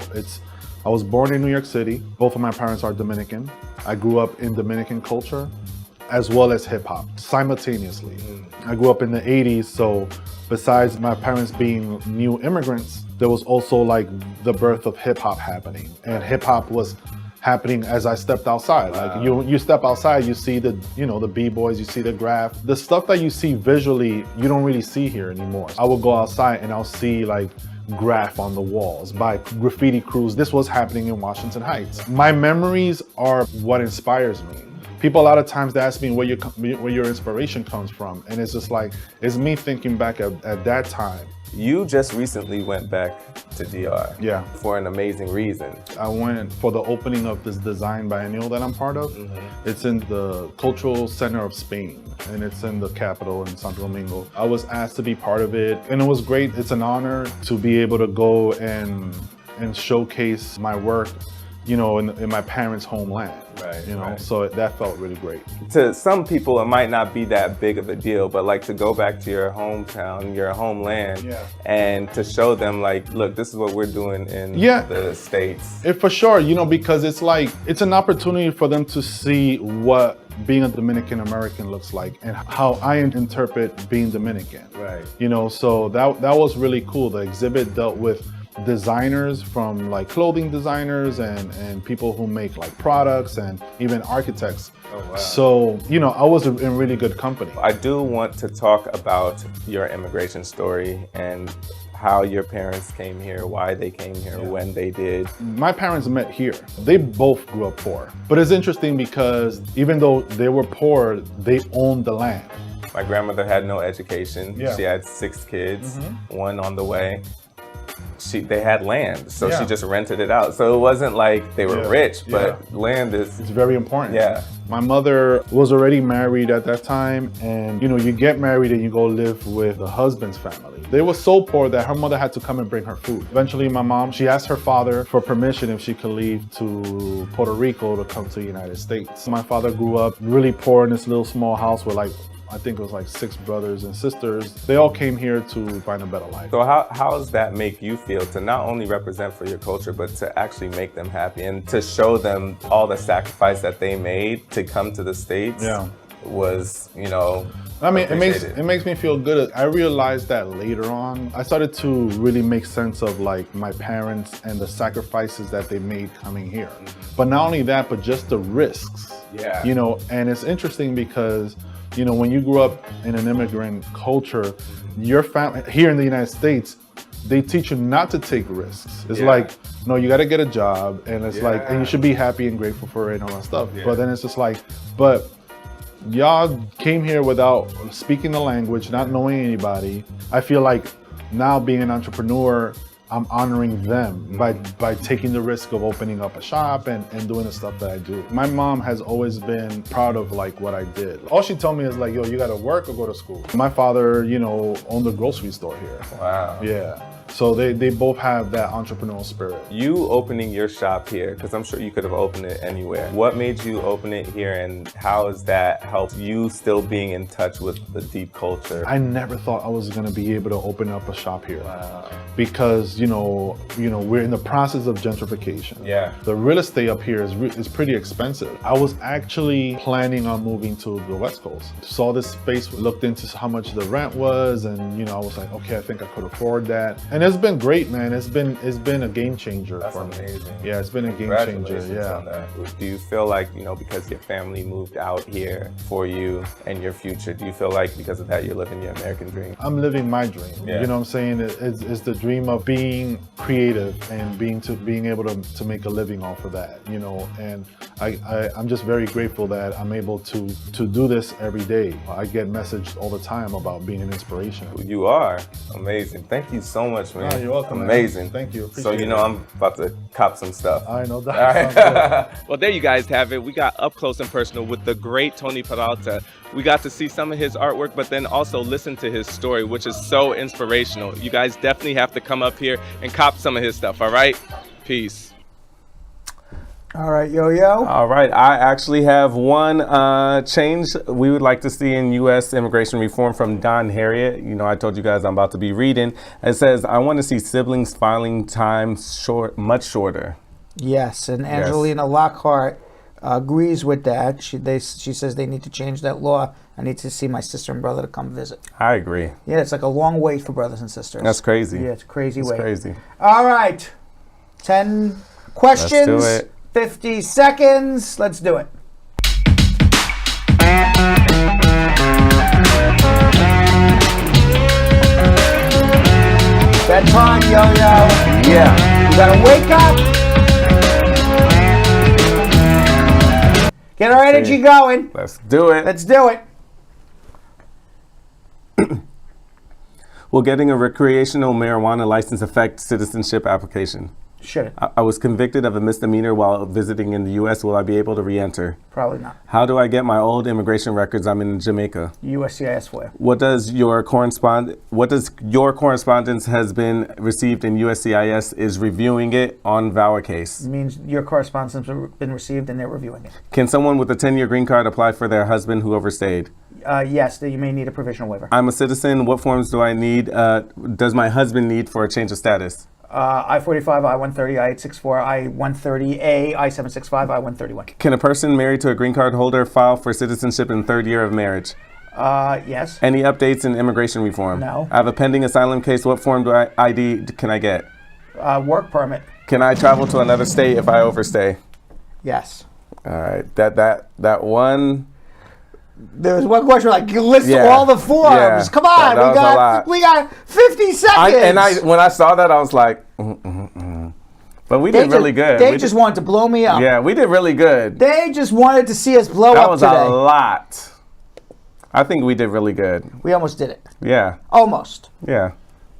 I was born in New York City. Both of my parents are Dominican. I grew up in Dominican culture as well as hip hop simultaneously. I grew up in the 80s, so besides my parents being new immigrants, there was also like the birth of hip hop happening. And hip hop was happening as I stepped outside. Like you step outside, you see the, you know, the b-boys, you see the graph. The stuff that you see visually, you don't really see here anymore. I will go outside and I'll see like graph on the walls by graffiti crews. This was happening in Washington Heights. My memories are what inspires me. People a lot of times they ask me where your inspiration comes from, and it's just like, it's me thinking back at that time. You just recently went back to DR. Yeah. For an amazing reason. I went for the opening of this design biennial that I'm part of. It's in the Cultural Center of Spain, and it's in the capital in Santo Domingo. I was asked to be part of it, and it was great. It's an honor to be able to go and showcase my work, you know, in my parents' homeland. Right, you know, right. so that felt really great. To some people, it might not be that big of a deal, but like to go back to your hometown, your homeland, and to show them like, look, this is what we're doing in the States. For sure, you know, because it's like, it's an opportunity for them to see what being a Dominican American looks like and how I interpret being Dominican. Right. You know, so that was really cool. The exhibit dealt with designers, from like clothing designers and people who make like products and even architects. Oh, wow. So, you know, I was in really good company. I do want to talk about your immigration story and how your parents came here, why they came here, when they did. My parents met here. They both grew up poor. But it's interesting because even though they were poor, they owned the land. My grandmother had no education. Yeah. She had 6 kids, one on the way. They had land, so she just rented it out. So it wasn't like they were rich, but land is... It's very important. Yeah. My mother was already married at that time, and you know, you get married and you go live with the husband's family. They were so poor that her mother had to come and bring her food. Eventually my mom, she asked her father for permission if she could leave to Puerto Rico to come to the United States. My father grew up really poor in this little small house with like, I think it was like 6 brothers and sisters. They all came here to find a better life. So how does that make you feel to not only represent for your culture, but to actually make them happy and to show them all the sacrifice that they made to come to the States was, you know, I mean, it makes me feel good. I realized that later on. I started to really make sense of like my parents and the sacrifices that they made coming here. But not only that, but just the risks. Yeah. You know, and it's interesting because, you know, when you grew up in an immigrant culture, your family here in the United States, they teach you not to take risks. It's like, no, you got to get a job, and it's like, and you should be happy and grateful for it and all that stuff. But then it's just like, but y'all came here without speaking the language, not knowing anybody. I feel like now being an entrepreneur, I'm honoring them by taking the risk of opening up a shop and doing the stuff that I do. My mom has always been proud of like what I did. All she told me is like, yo, you gotta work or go to school. My father, you know, owned a grocery store here. Wow. Yeah. So they both have that entrepreneurial spirit. You opening your shop here, because I'm sure you could have opened it anywhere. What made you open it here, and how has that helped you still being in touch with the deep culture? I never thought I was going to be able to open up a shop here. Because, you know, we're in the process of gentrification. Yeah. The real estate up here is pretty expensive. I was actually planning on moving to the West Coast. Saw this space, looked into how much the rent was, and, you know, I was like, okay, I think I could afford that. And it's been great, man. It's been a game changer for me. Amazing. Yeah, it's been a game changer. Yeah. On that. Do you feel like, you know, because your family moved out here for you and your future, do you feel like because of that you're living your American dream? I'm living my dream. Yeah. You know what I'm saying? It's the dream of being creative and being able to make a living off of that, you know. And I'm just very grateful that I'm able to do this every day. I get messaged all the time about being an inspiration. You are amazing. Thank you so much, man. Oh, you're welcome. Amazing. Man. Thank you. So you know I'm about to cop some stuff. I know that. All right. Well, there you guys have it. We got up close and personal with the great Tony Peralta. We got to see some of his artwork, but then also listen to his story, which is so inspirational. You guys definitely have to come up here and cop some of his stuff, all right? Peace. All right, Yo-Yo. All right, I actually have one change we would like to see in U.S. immigration reform from Don Harriet. You know, I told you guys I'm about to be reading. It says, I want to see siblings filing time much shorter. Yes, and Angelina Lockhart agrees with that. She says they need to change that law. I need to see my sister and brother to come visit. I agree. Yeah, it's like a long wait for brothers and sisters. That's crazy. Yeah, it's a crazy wait. It's crazy. All right, 10 questions. Let's do it. 50 seconds. Let's do it. Bedtime, Yo-Yo. Yeah. You gotta wake up. Get our energy going. Let's do it. Let's do it. Will getting a recreational marijuana license affect citizenship application? Shouldn't. I was convicted of a misdemeanor while visiting in the U.S. Will I be able to re-enter? Probably not. How do I get my old immigration records? I'm in Jamaica. USCIS for you. What does your correspondence has been received in USCIS is reviewing it on VAWA case? It means your correspondence has been received and they're reviewing it. Can someone with a 10-year green card apply for their husband who overstayed? Yes, you may need a provisional waiver. I'm a citizen. What forms do I need? Does my husband need for a change of status? I-45, I-130, I-864, I-130A, I-765, I-131. Can a person married to a green card holder file for citizenship in third year of marriage? Yes. Any updates in immigration reform? No. I have a pending asylum case. What form ID can I get? Work permit. Can I travel to another state if I overstay? Yes. All right. That one. There was one question like list all the forms. Yeah. Come on, we got 50 seconds. When I saw that, I was like, But we did really good. They just wanted to blow me up. Yeah, we did really good. They just wanted to see us blow up today. That was a lot. I think we did really good. We almost did it. Yeah. Almost. Yeah.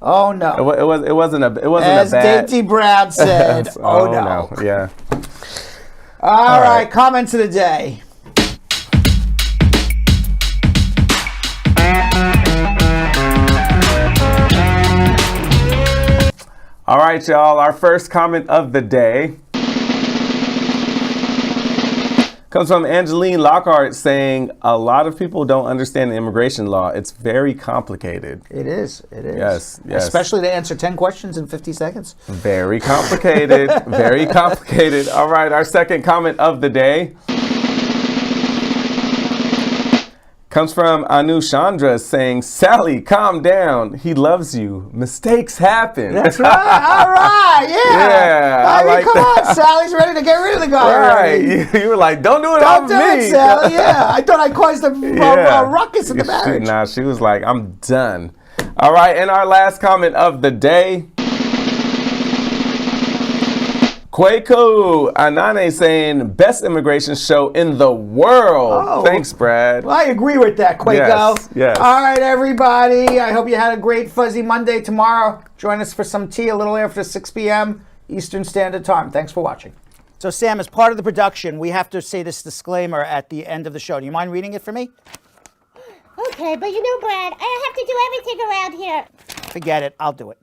Oh no. It wasn't a bad. As Dainty Brown said. Oh no. Yeah. All right. Comments of the day. All right, y'all. Our first comment of the day comes from Angeline Lockhart saying, a lot of people don't understand the immigration law. It's very complicated. It is. It is. Yes. Especially to answer 10 questions in 50 seconds. Very complicated. Very complicated. All right, our second comment of the day comes from Anu Chandra saying, Sally, calm down. He loves you. Mistakes happen. That's right. All right. Yeah. Yeah. I mean, like come that. on, Sally's ready to get rid of the guy. Right. You were like, don't do it on me. Don't do it, Sally. Yeah. I thought I caused a ruckus in the marriage. She was like, I'm done. All right. And our last comment of the day. Kwaku Anane saying, best immigration show in the world. Oh. Thanks, Brad. Well, I agree with that, Kwaku. Yes. All right, everybody. I hope you had a great Fuzzy Monday tomorrow. Join us for some tea a little after 6 p.m. Eastern Standard Time. Thanks for watching. So, Sam, as part of the production, we have to say this disclaimer at the end of the show. Do you mind reading it for me? Okay, but you know, Brad, I have to do everything around here. Forget it. I'll do it.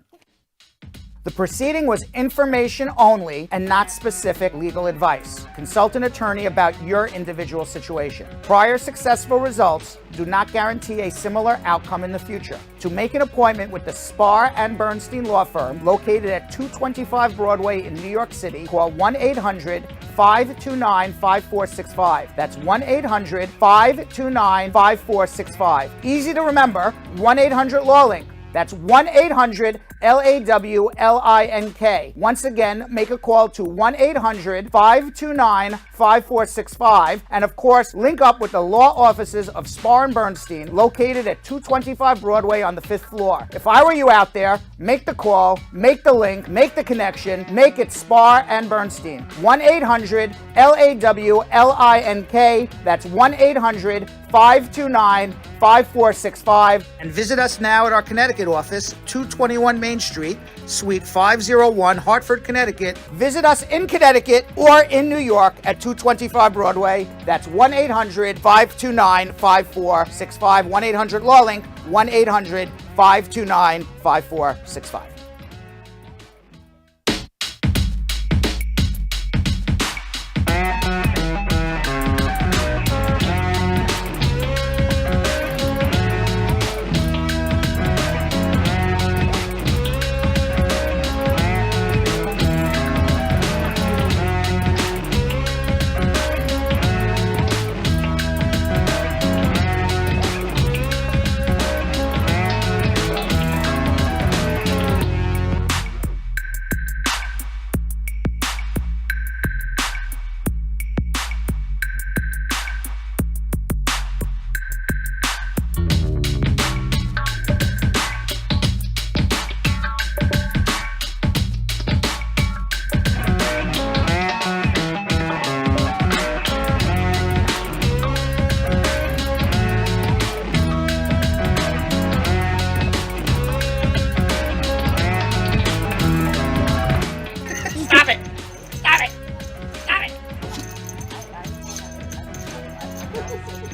The proceeding was information only and not specific legal advice. Consult an attorney about your individual situation. Prior successful results do not guarantee a similar outcome in the future. To make an appointment with the Spar and Bernstein Law Firm, located at 225 Broadway in New York City, call 1-800-529-5465. That's 1-800-529-5465. Easy to remember, 1-800-LAWLINK. That's 1-800-LAWLINK. Once again, make a call to 1-800-529-5465. And of course, link up with the law offices of Spar and Bernstein, located at 225 Broadway on the 5th floor. If I were you out there, make the call, make the link, make the connection, make it Spar and Bernstein. 1-800-LAWLINK. That's 1-800-529-5465. And visit us now at our Connecticut office, 221 Main Street, Suite 501, Hartford, Connecticut. Visit us in Connecticut or in New York at 225 Broadway. That's 1-800-529-5465. 1-800-LAWLINK, 1-800-529-5465.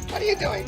What are you doing?